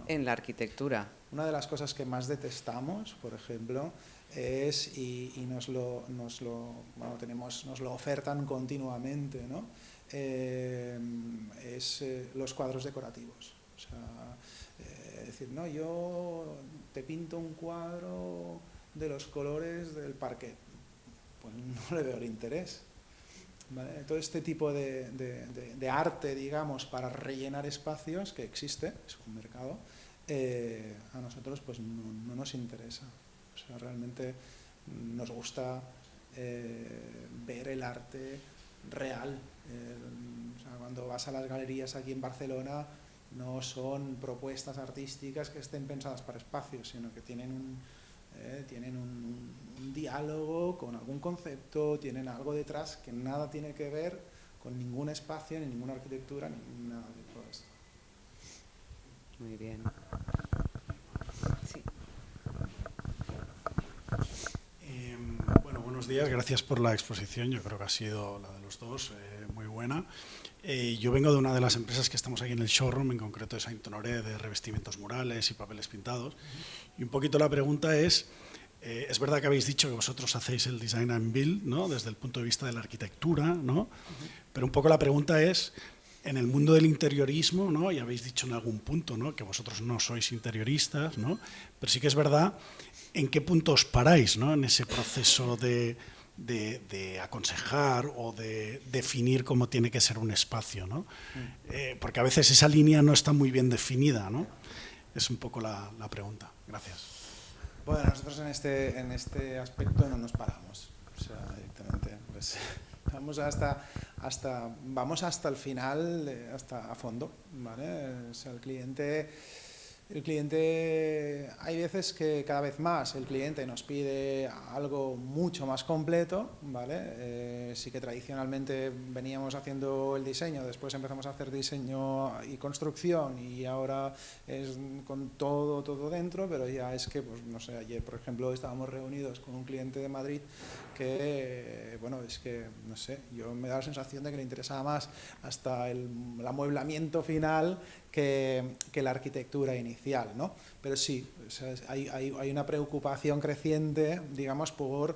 en la arquitectura. Una de las cosas que más detestamos, por ejemplo, es, y nos lo ofertan continuamente, ¿no?, es los cuadros decorativos. O sea, decir, no, yo te pinto un cuadro de los colores del parquet. Pues no le veo el interés. ¿Vale? Todo este tipo de arte, digamos, para rellenar espacios, que existe, es un mercado, a nosotros pues no nos interesa. O sea, realmente nos gusta ver el arte real. O sea, cuando vas a las galerías aquí en Barcelona, no son propuestas artísticas que estén pensadas para espacios, sino que tienen un diálogo con algún concepto, tienen algo detrás que nada tiene que ver con ningún espacio, ni ninguna arquitectura, ni nada de todo esto. Muy bien. Sí. Bueno, buenos días, gracias por la exposición. Yo creo que ha sido la de los dos muy buena. Yo vengo de una de las empresas que estamos aquí en el showroom, en concreto de Saint Honoré, de revestimientos murales y papeles pintados. Y un poquito la pregunta es verdad que habéis dicho que vosotros hacéis el design and build, ¿no?, desde el punto de vista de la arquitectura, ¿no? Pero un poco la pregunta es, en el mundo del interiorismo, ¿no? Y habéis dicho en algún punto, ¿no?, que vosotros no sois interioristas, ¿no?, pero sí que es verdad, ¿en qué punto os paráis, ¿no?, en ese proceso de aconsejar o de definir cómo tiene que ser un espacio, ¿no? Porque a veces esa línea no está muy bien definida, ¿no? Es un poco la pregunta. Gracias. Bueno, nosotros en este aspecto no nos paramos, o sea, directamente, pues vamos hasta el final, hasta a fondo, ¿vale? O sea, el cliente, hay veces que cada vez más el cliente nos pide algo mucho más completo, ¿vale? Sí que tradicionalmente veníamos haciendo el diseño, después empezamos a hacer diseño y construcción y ahora es con todo dentro, pero ya es que, pues no sé, ayer por ejemplo estábamos reunidos con un cliente de Madrid que, bueno, es que, no sé, yo me da la sensación de que le interesaba más hasta el amueblamiento final que la arquitectura inicial, ¿no? Pero sí, o sea, hay una preocupación creciente, digamos, por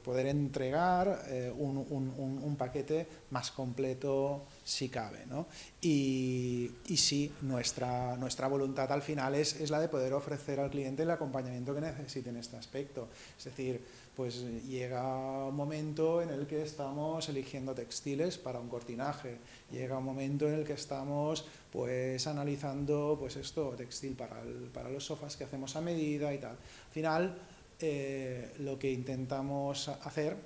poder entregar un paquete más completo si cabe, ¿no? Y sí, nuestra voluntad al final es la de poder ofrecer al cliente el acompañamiento que necesite en este aspecto. Es decir, pues llega un momento en el que estamos eligiendo textiles para un cortinaje, llega un momento en el que estamos pues analizando pues esto, textil para los sofás que hacemos a medida y tal. Al final, lo que intentamos hacer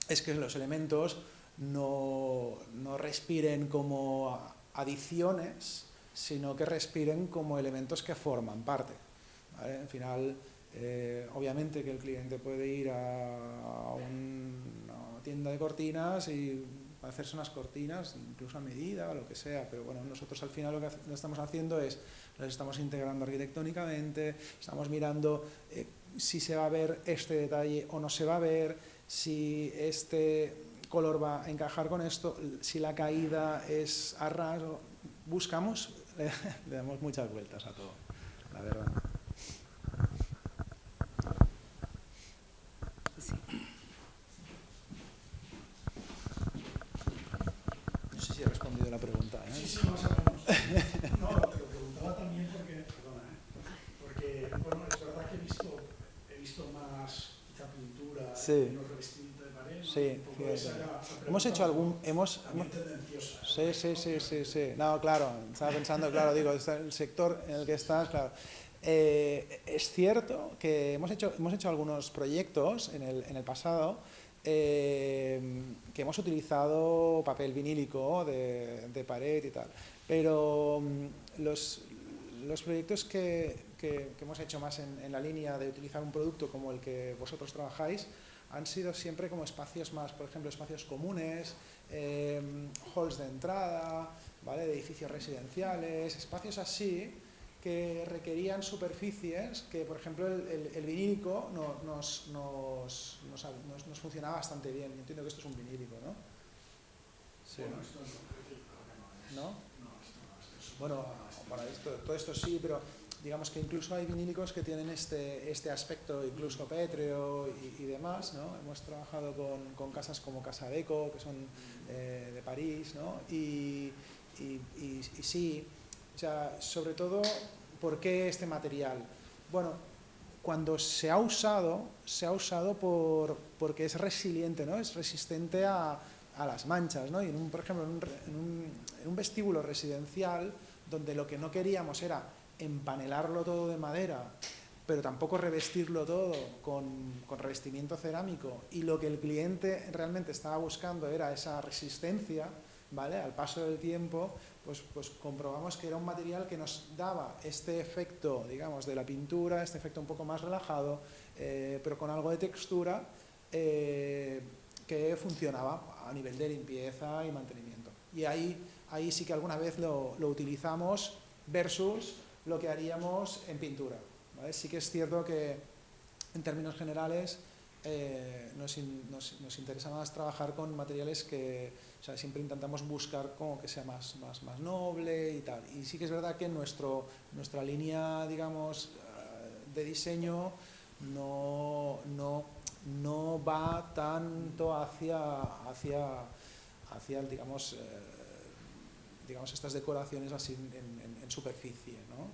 es que los elementos no respiren como adiciones, sino que respiren como elementos que forman parte, ¿vale? Al final, obviamente que el cliente puede ir a una tienda de cortinas y hacerse unas cortinas, incluso a medida o lo que sea, pero bueno, nosotros al final lo que estamos haciendo es, las estamos integrando arquitectónicamente, estamos mirando si se va a ver este detalle o no se va a ver, si este color va a encajar con esto, si la caída es a ras, buscamos, le damos muchas vueltas a todo, la verdad. Sí. No sé si he respondido la pregunta, ¿eh? Sí, más o menos. No, te lo preguntaba también porque, perdona, porque bueno, es verdad que he visto más quizá pintura, sí, menos revestimiento de pared, ¿no? Sí, hemos hecho algún, sí. No, claro, estaba pensando, claro, digo, el sector en el que estás, claro. Es cierto que hemos hecho algunos proyectos en el pasado que hemos utilizado papel vinílico de pared y tal, pero los proyectos que hemos hecho más en la línea de utilizar un producto como el que vosotros trabajáis han sido siempre como espacios más, por ejemplo, espacios comunes, halls de entrada, ¿vale?, de edificios residenciales, espacios así que requerían superficies que, por ejemplo, el vinílico nos funcionaba bastante bien. Yo entiendo que esto es un vinílico, ¿no? Sí. Bueno, esto no. ¿No? No, esto no. Bueno, para todo esto sí, pero digamos que incluso hay vinílicos que tienen este aspecto incluso pétreo y demás, ¿no? Hemos trabajado con casas como Casa Deco, que son de París, ¿no? Y sí, o sea, sobre todo, ¿por qué este material? Bueno, cuando se ha usado porque es resiliente, ¿no? Es resistente a las manchas, ¿no? Y por ejemplo, en un vestíbulo residencial, donde lo que no queríamos era empanelarlo todo de madera, pero tampoco revestirlo todo con revestimiento cerámico, y lo que el cliente realmente estaba buscando era esa resistencia, ¿vale?, al paso del tiempo, pues comprobamos que era un material que nos daba este efecto, digamos, de la pintura, este efecto un poco más relajado, pero con algo de textura, que funcionaba a nivel de limpieza y mantenimiento. Y ahí sí que alguna vez lo utilizamos versus lo que haríamos en pintura, ¿vale? Sí que es cierto que en términos generales nos interesa más trabajar con materiales que, o sea, siempre intentamos buscar como que sea más noble y tal. Y sí que es verdad que nuestra línea, digamos, de diseño no va tanto hacia hacia, digamos, estas decoraciones así en superficie, ¿no?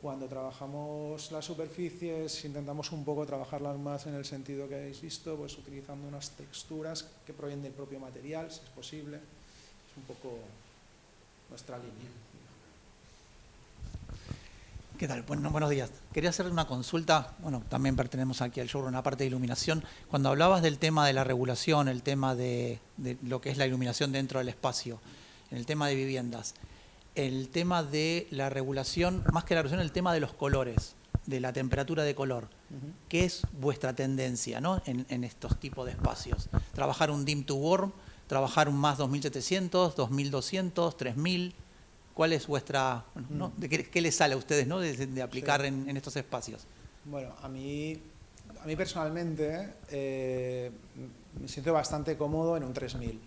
Cuando trabajamos las superficies intentamos un poco trabajarlas más en el sentido que habéis visto, pues utilizando unas texturas que provienen del propio material, si es posible. Es un poco nuestra línea. ¿Qué tal? Bueno, buenos días. Quería hacer una consulta, bueno, también pertenecemos aquí al showroom, una parte de iluminación. Cuando hablabas del tema de la regulación, el tema de lo que es la iluminación dentro del espacio, en el tema de viviendas, el tema de la regulación, más que la regulación, el tema de los colores, de la temperatura de color. ¿Qué es vuestra tendencia, ¿no? en estos tipos de espacios? ¿Trabajar un dim to warm? ¿Trabajar un más 2700, 2200, 3000? ¿Cuál es vuestra, ¿no? ¿Qué les sale a ustedes, ¿no? de aplicar en estos espacios? Bueno, a mí personalmente me siento bastante cómodo en un 3000.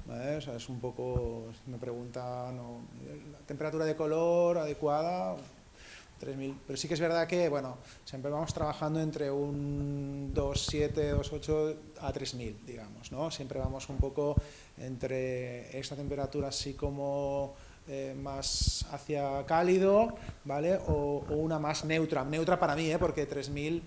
¿Vale? O sea, es un poco, me preguntan, ¿no? La temperatura de color adecuada, 3000. Pero sí que es verdad que, bueno, siempre vamos trabajando entre un 2.7, 2.8 a 3000, digamos, ¿no? Siempre vamos un poco entre esta temperatura así como más hacia cálido, ¿vale? O una más neutra. Neutra para mí, porque 3000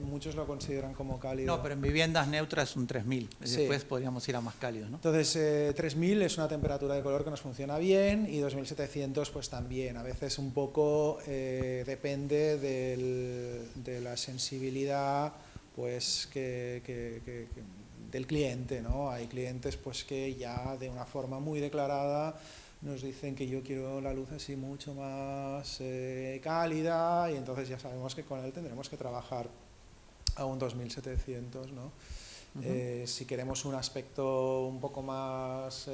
muchos lo consideran como cálido. No, pero en viviendas neutras es un 3000. Sí. Después podríamos ir a más cálidos, ¿no? Entonces, 3000 es una temperatura de color que nos funciona bien y 2700 pues también. A veces un poco depende de la sensibilidad pues del cliente, ¿no? Hay clientes pues que ya de una forma muy declarada nos dicen que yo quiero la luz así mucho más cálida y entonces ya sabemos que con él tendremos que trabajar a un 2700, ¿no? Si queremos un aspecto un poco más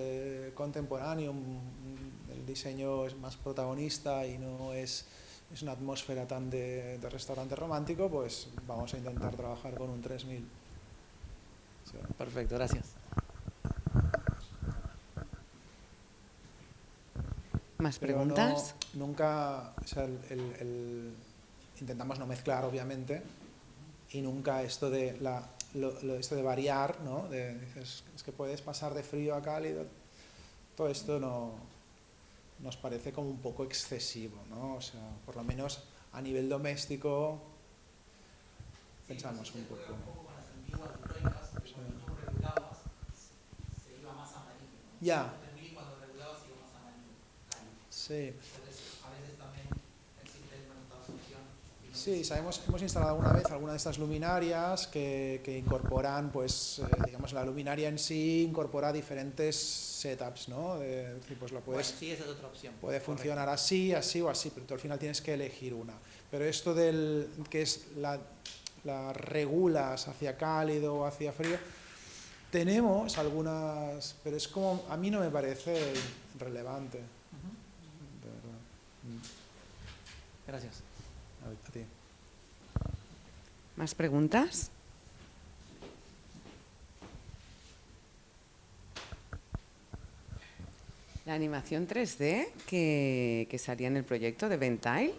contemporáneo, el diseño es más protagonista y no es una atmósfera tan de restaurante romántico, pues vamos a intentar trabajar con un 3000. Sí. Perfecto, gracias. ¿Más preguntas? No, nunca, o sea, intentamos no mezclar, obviamente, y nunca esto de esto de variar, ¿no? Dices, es que puedes pasar de frío a cálido. Todo esto nos parece como un poco excesivo, ¿no? O sea, por lo menos a nivel doméstico pensamos un poco. Ya. Sí. Sí, hemos instalado alguna vez alguna de estas luminarias que incorporan, pues, digamos, la luminaria en sí incorpora diferentes setups, ¿no? Pues lo puedes, sí, esa es otra opción. Puede funcionar así, así o así, pero tú al final tienes que elegir una. Pero esto del que es la regulas hacia cálido o hacia frío, tenemos algunas, pero es como, a mí no me parece relevante. De verdad. Gracias. A ti. ¿Más preguntas? La animación 3D que salía en el proyecto de Ventile,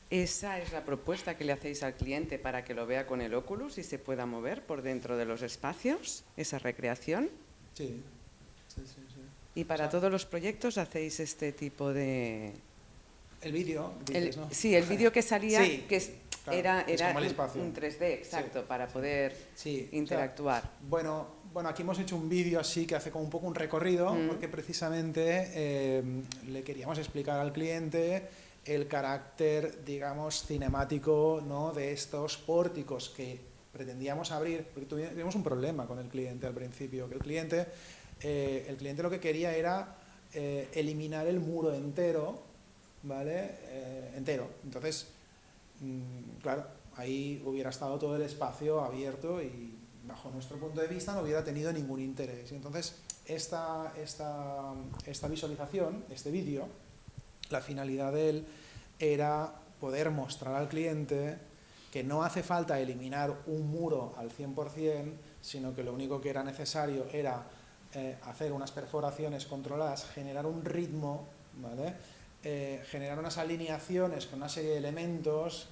esa es la propuesta que le hacéis al cliente para que lo vea con el Oculus y se pueda mover por dentro de los espacios, esa recreación. Sí. Y para todos los proyectos hacéis este tipo de... El vídeo, ¿no? Sí, el vídeo que salía, sí, que claro, era como un 3D, exacto, sí, para poder interactuar. O sea, bueno, aquí hemos hecho un vídeo así que hace como un poco un recorrido, porque precisamente le queríamos explicar al cliente el carácter, digamos, cinemático, ¿no? De estos pórticos que pretendíamos abrir, porque tuvimos un problema con el cliente al principio, que el cliente lo que quería era eliminar el muro entero, ¿vale? Entero. Entonces, claro, ahí hubiera estado todo el espacio abierto y bajo nuestro punto de vista no hubiera tenido ningún interés. Y entonces, esta visualización, este vídeo, la finalidad de él era poder mostrar al cliente que no hace falta eliminar un muro al 100%, sino que lo único que era necesario era hacer unas perforaciones controladas, generar un ritmo, ¿vale? Generar unas alineaciones con una serie de elementos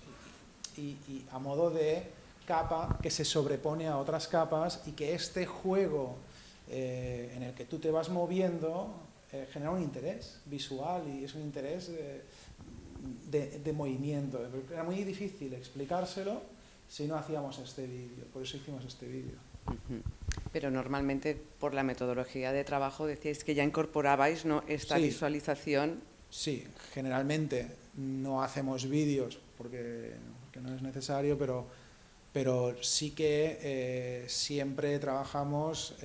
y a modo de capa que se sobrepone a otras capas y que este juego en el que tú te vas moviendo, genera un interés visual y es un interés de movimiento. Era muy difícil explicárselo si no hacíamos este vídeo, por eso hicimos este vídeo. Pero normalmente por la metodología de trabajo decíais que ya incorporabais, ¿no?, esta visualización. Sí, generalmente no hacemos vídeos porque no es necesario, pero sí que siempre trabajamos,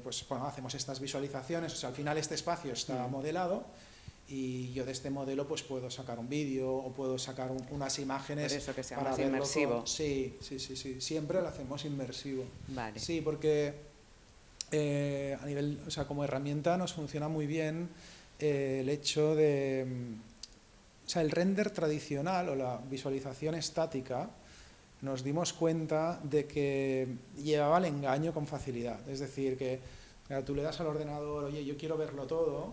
pues bueno, hacemos estas visualizaciones, o sea, al final este espacio está modelado y yo de este modelo pues puedo sacar un vídeo o puedo sacar unas imágenes. Por eso que sea para más verlo inmersivo. Sí, siempre lo hacemos inmersivo. Vale. Sí, porque a nivel, o sea, como herramienta nos funciona muy bien el hecho de, o sea, el render tradicional o la visualización estática, nos dimos cuenta de que llevaba al engaño con facilidad. Es decir, que claro, tú le das al ordenador, oye, yo quiero verlo todo,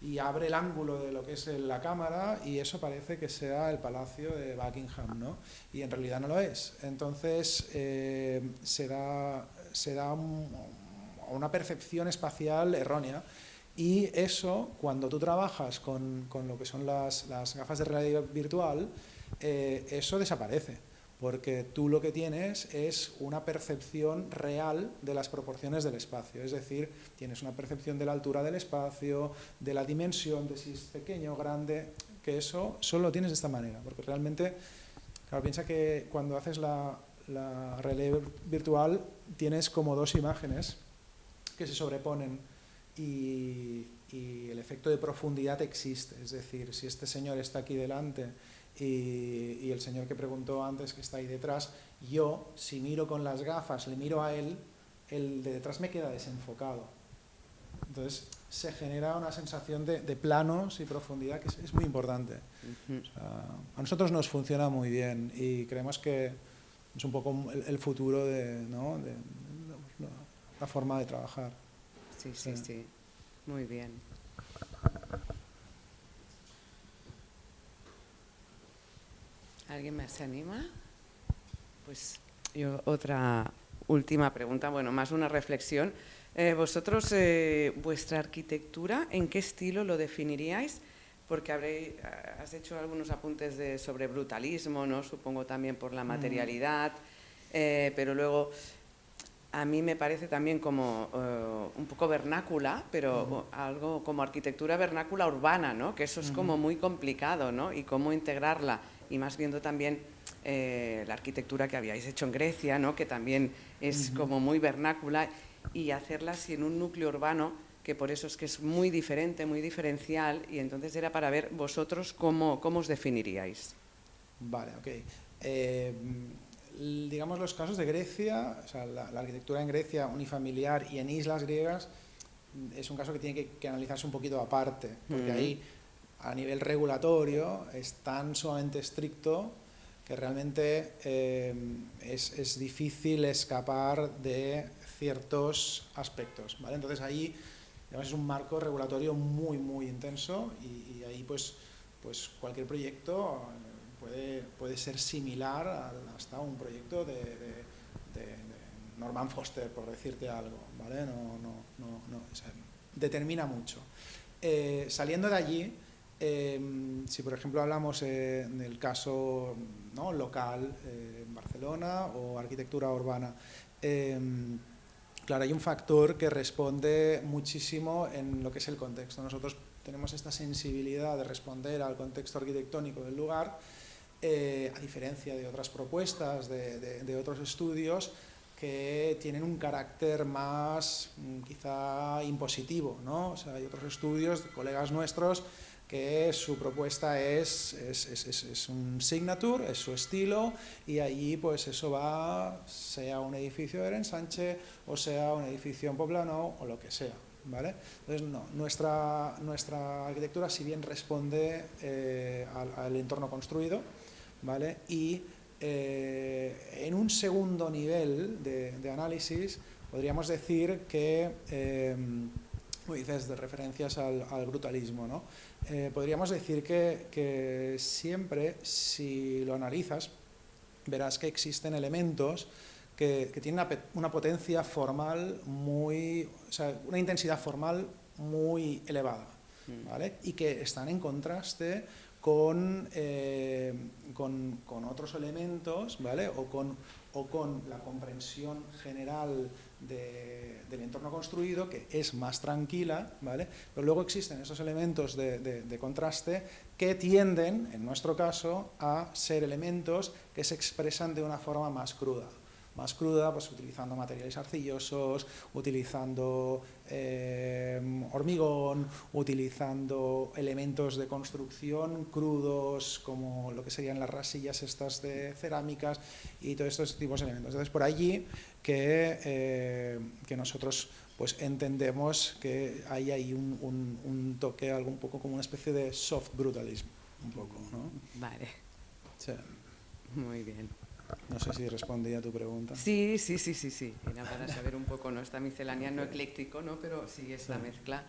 y abre el ángulo de lo que es la cámara y eso parece que sea el Palacio de Buckingham, ¿no? Y en realidad no lo es. Entonces se da una percepción espacial errónea. Y eso, cuando tú trabajas con lo que son las gafas de realidad virtual, eso desaparece, porque tú lo que tienes es una percepción real de las proporciones del espacio, es decir, tienes una percepción de la altura del espacio, de la dimensión, de si es pequeño o grande, que eso solo lo tienes de esta manera, porque realmente, claro, piensa que cuando haces la realidad virtual tienes como dos imágenes que se sobreponen. Y el efecto de profundidad existe, es decir, si este señor está aquí delante y el señor que preguntó antes que está ahí detrás, yo, si miro con las gafas, le miro a él, el de detrás me queda desenfocado. Entonces se genera una sensación de planos y profundidad que es muy importante. O sea, a nosotros nos funciona muy bien y creemos que es un poco el futuro de la forma de trabajar. Sí. Muy bien. ¿Alguien más se anima? Pues yo otra última pregunta, bueno, más una reflexión. Vosotros, vuestra arquitectura, ¿en qué estilo lo definiríais? Porque has hecho algunos apuntes sobre brutalismo, ¿no? Supongo también por la materialidad, pero luego a mí me parece también como un poco vernácula, pero algo como arquitectura vernácula urbana, ¿no? Que eso es como muy complicado, ¿no? Y cómo integrarla, y más viendo también la arquitectura que habíais hecho en Grecia, ¿no? Que también es como muy vernácula, y hacerla así en un núcleo urbano, que por eso es que es muy diferente, muy diferencial, y entonces era para ver vosotros cómo os definiríais. Vale, ok. Digamos, los casos de Grecia, o sea, la arquitectura en Grecia unifamiliar y en islas griegas es un caso que tiene que analizarse un poquito aparte, porque ahí a nivel regulatorio es tan sumamente estricto que realmente es difícil escapar de ciertos aspectos, ¿vale? Entonces ahí, digamos, es un marco regulatorio muy, muy intenso y ahí pues cualquier proyecto puede ser similar hasta un proyecto de Norman Foster, por decirte algo, ¿vale? O sea, determina mucho. Saliendo de allí, si por ejemplo hablamos del caso, ¿no?, local, en Barcelona, o arquitectura urbana, claro, hay un factor que responde muchísimo en lo que es el contexto. Nosotros tenemos esta sensibilidad de responder al contexto arquitectónico del lugar, a diferencia de otras propuestas, de otros estudios que tienen un carácter más quizá impositivo, ¿no? O sea, hay otros estudios de colegas nuestros que su propuesta es un signature, es su estilo, y allí pues eso va, sea un edificio de Ensanche o sea un edificio en Poblenou o lo que sea, ¿vale? Entonces no, nuestra arquitectura, si bien responde al entorno construido, ¿vale? Y en un segundo nivel de análisis podríamos decir que, como dices, de referencias al brutalismo, ¿no? Podríamos decir que siempre, si lo analizas, verás que existen elementos que tienen una potencia formal muy, o sea, una intensidad formal muy elevada, ¿vale? Y que están en contraste con otros elementos, ¿vale? O con la comprensión general del entorno construido, que es más tranquila, ¿vale? Pero luego existen esos elementos de contraste que tienden, en nuestro caso, a ser elementos que se expresan de una forma más cruda, pues utilizando materiales arcillosos, utilizando hormigón, utilizando elementos de construcción crudos, como lo que serían las rasillas estas de cerámicas y todos estos tipos de elementos. Entonces, por allí que nosotros pues entendemos que hay ahí un toque, algo un poco como una especie de soft brutalism, un poco, ¿no? Vale. Sí. Muy bien. No sé si respondí a tu pregunta. Sí. Era para saber un poco, ¿no? Esta miscelánea no ecléctico, ¿no? Pero sí esta mezcla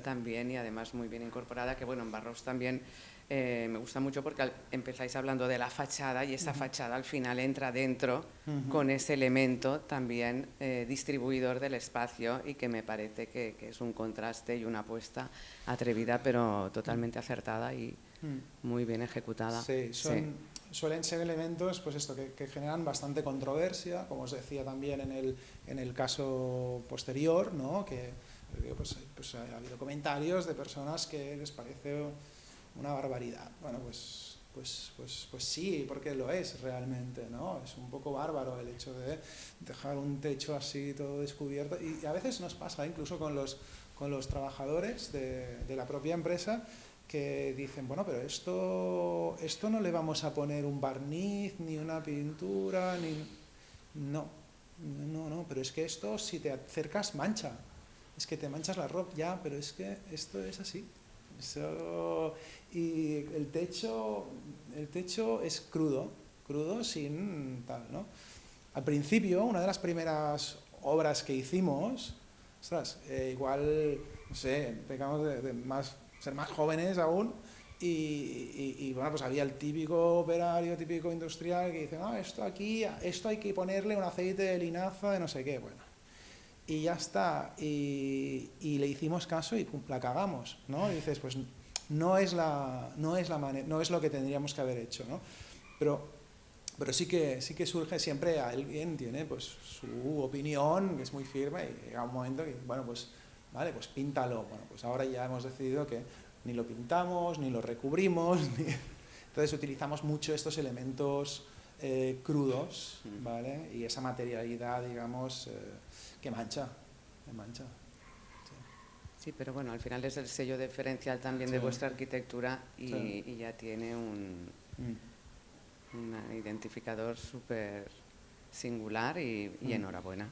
también, y además muy bien incorporada, que bueno, en Barrows también me gusta mucho porque empezáis hablando de la fachada y esa fachada al final entra dentro con ese elemento también distribuidor del espacio, y que me parece que es un contraste y una apuesta atrevida pero totalmente acertada y muy bien ejecutada. Sí, suelen ser elementos pues esto, que generan bastante controversia, como os decía también en el caso posterior, ¿no? Que pues ha habido comentarios de personas que les parece una barbaridad. Bueno, pues sí, porque lo es realmente, ¿no? Es un poco bárbaro el hecho de dejar un techo así todo descubierto, y a veces nos pasa incluso con los trabajadores de la propia empresa, que dicen, bueno, pero esto no le vamos a poner un barniz, ni una pintura, ni... No, pero es que esto, si te acercas, mancha. Es que te manchas la ropa, ya, pero es que esto es así. Y el techo es crudo sin tal, ¿no? Al principio, una de las primeras obras que hicimos, ostras, igual, no sé, pecamos de ser más jóvenes aún, y bueno, pues había el típico operario, típico industrial que dice, no, esto hay que ponerle un aceite de linaza de no sé qué, bueno. Y ya está, y le hicimos caso y la cagamos, ¿no? Y dices, pues no es lo que tendríamos que haber hecho, ¿no? Pero sí que surge, siempre alguien tiene pues su opinión, que es muy firme, y llega un momento que, bueno, pues vale, pues píntalo. Bueno, pues ahora ya hemos decidido que ni lo pintamos, ni lo recubrimos, entonces utilizamos mucho estos elementos crudos, ¿vale? Y esa materialidad, digamos, que mancha. Sí, pero bueno, al final es el sello diferencial también de vuestra arquitectura, y ya tiene un identificador súper singular, y enhorabuena.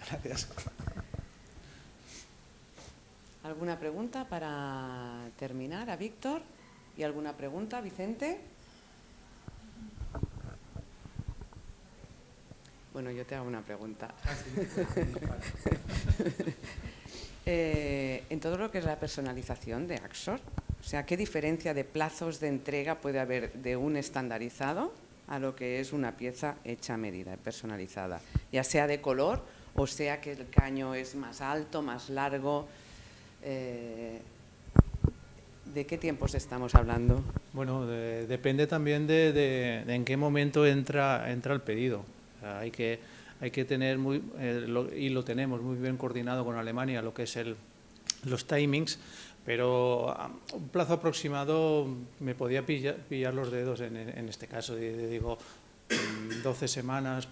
Gracias. ¿Alguna pregunta para terminar a Víctor? ¿Y alguna pregunta, Vicente? Bueno, yo te hago una pregunta. En todo lo que es la personalización de Axor, o sea, ¿qué diferencia de plazos de entrega puede haber de un estandarizado a lo que es una pieza hecha a medida, personalizada? Ya sea de color, o sea que el caño es más alto, más largo. ¿De qué tiempos estamos hablando? Bueno, depende también de en qué momento entra el pedido. O sea, hay que tener y lo tenemos muy bien coordinado con Alemania, lo que es los timings, pero a un plazo aproximado me podía pillar los dedos en este caso. Digo, 12 semanas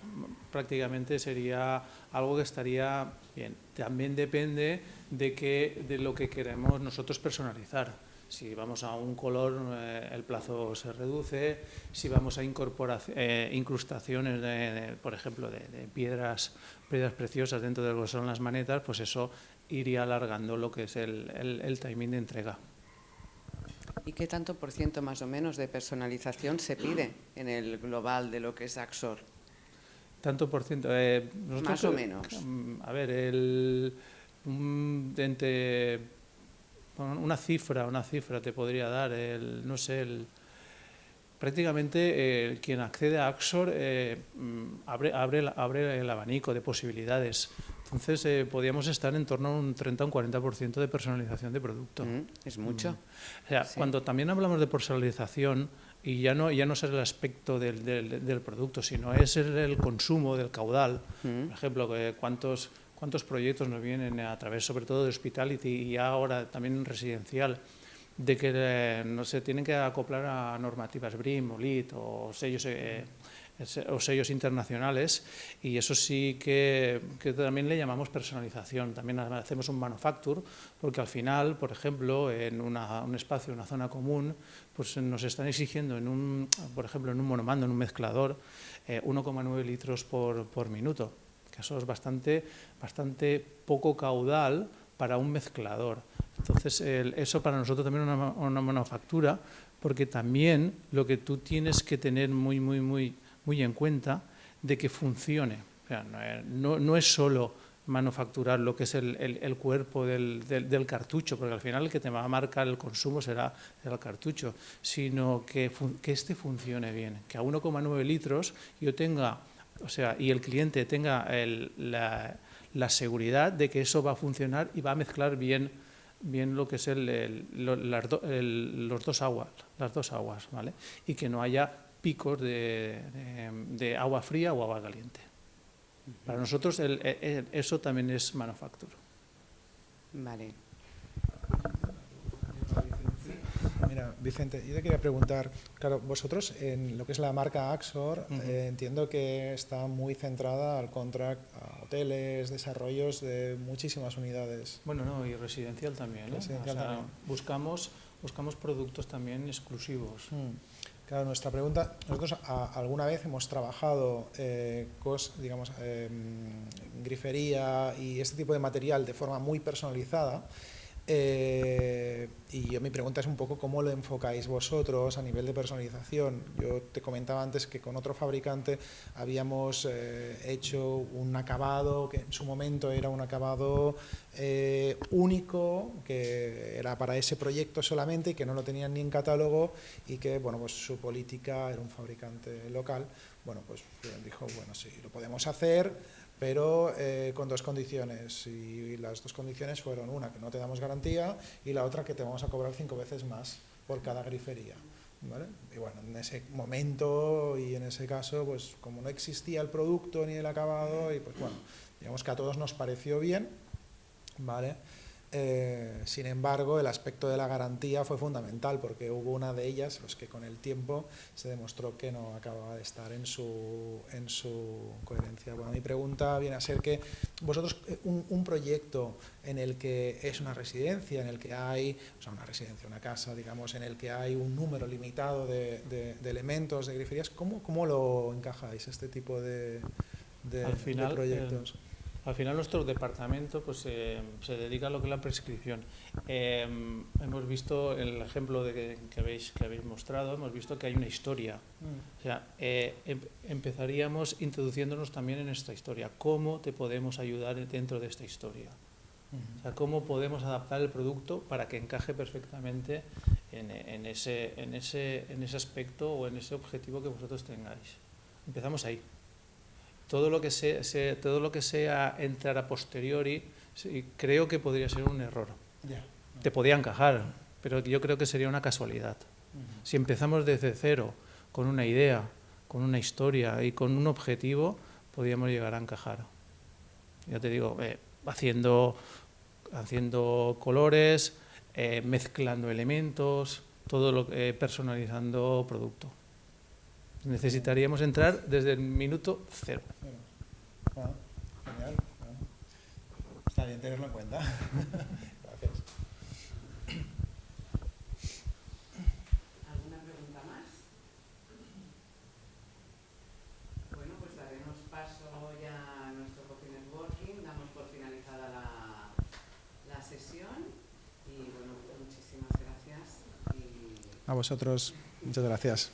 prácticamente sería algo que estaría bien. También depende de lo que queremos nosotros personalizar. Si vamos a un color, el plazo se reduce. Si vamos a incrustaciones, por ejemplo, de piedras preciosas dentro de lo que son las manetas, pues eso iría alargando lo que es el timing de entrega. ¿Y qué tanto por ciento más o menos de personalización se pide en el global de lo que es Axor? ¿Tanto por ciento? Más o menos. A ver, una cifra te podría dar, no sé, prácticamente quien accede a Axor abre el abanico de posibilidades. Entonces, podríamos estar en torno a un 30 o un 40% de personalización de producto. Es mucho. O sea, cuando también hablamos de personalización, y ya no es el aspecto del producto, sino es el consumo del caudal. Por ejemplo, cuántos proyectos nos vienen a través, sobre todo de hospitality y ahora también en residencial, de que no se tienen que acoplar a normativas BREEAM o LEED o sellos internacionales, y eso sí que también le llamamos personalización. También hacemos un manufacture, porque al final, por ejemplo, en un espacio, una zona común, pues nos están exigiendo, por ejemplo, en un monomando, en un mezclador, 1,9 litros por minuto, que eso es bastante poco caudal para un mezclador. Entonces, eso para nosotros también es una manufactura, porque también lo que tú tienes que tener muy en cuenta de que funcione. O sea, no es solo manufacturar lo que es el cuerpo del cartucho, porque al final el que te va a marcar el consumo será el cartucho, sino que este funcione bien, que a 1,9 litros yo tenga, o sea, y el cliente tenga la seguridad de que eso va a funcionar y va a mezclar bien lo que es las dos aguas, ¿vale? Y que no haya picos de agua fría o agua caliente. Para nosotros eso también es manufactura. Vale. Mira, Vicente, yo te quería preguntar, claro, vosotros en lo que es la marca Axor, entiendo que está muy centrada al contract a hoteles, desarrollos de muchísimas unidades. Bueno, no, y residencial también, ¿eh? Residencial también. Buscamos productos también exclusivos. Claro, nuestra pregunta, nosotros alguna vez hemos trabajado grifería y este tipo de material de forma muy personalizada. Y mi pregunta es un poco cómo lo enfocáis vosotros a nivel de personalización. Yo te comentaba antes que con otro fabricante habíamos hecho un acabado que en su momento era un acabado único, que era para ese proyecto solamente y que no lo tenían ni en catálogo, y que bueno, pues su política era un fabricante local. Bueno, pues dijo, bueno, sí, lo podemos hacer, pero con dos condiciones, y las dos condiciones fueron una, que no te damos garantía, y la otra, que te vamos a cobrar 5 veces más por cada grifería, ¿vale? Y bueno, en ese momento y en ese caso, pues como no existía el producto ni el acabado, y pues bueno, digamos que a todos nos pareció bien, ¿vale? Sin embargo, el aspecto de la garantía fue fundamental, porque hubo una de ellas pues, que con el tiempo se demostró que no acababa de estar en su coherencia. Bueno, mi pregunta viene a ser que vosotros, un proyecto en el que es una residencia, en el que hay, o sea, una residencia, una casa, digamos, en el que hay un número limitado de elementos, de griferías, ¿cómo lo encajáis este tipo de proyectos? Al final nuestro departamento pues, se dedica a lo que es la prescripción. Hemos visto el ejemplo que habéis mostrado, hemos visto que hay una historia. O sea, empezaríamos introduciéndonos también en esta historia. ¿Cómo te podemos ayudar dentro de esta historia? O sea, ¿cómo podemos adaptar el producto para que encaje perfectamente en ese aspecto o en ese objetivo que vosotros tengáis? Empezamos ahí. Todo lo que sea entrar a posteriori, sí, creo que podría ser un error. Te podía encajar, pero yo creo que sería una casualidad. Si empezamos desde cero, con una idea, con una historia y con un objetivo, podríamos llegar a encajar. Ya te digo, haciendo colores, mezclando elementos, personalizando producto. Necesitaríamos entrar desde el minuto cero. Bueno, genial. Bueno, está bien tenerlo en cuenta. Gracias. ¿Alguna pregunta más? Bueno, pues daremos paso ya a nuestro Coffee Networking. Damos por finalizada la sesión. Y bueno, muchísimas gracias. A vosotros, muchas gracias.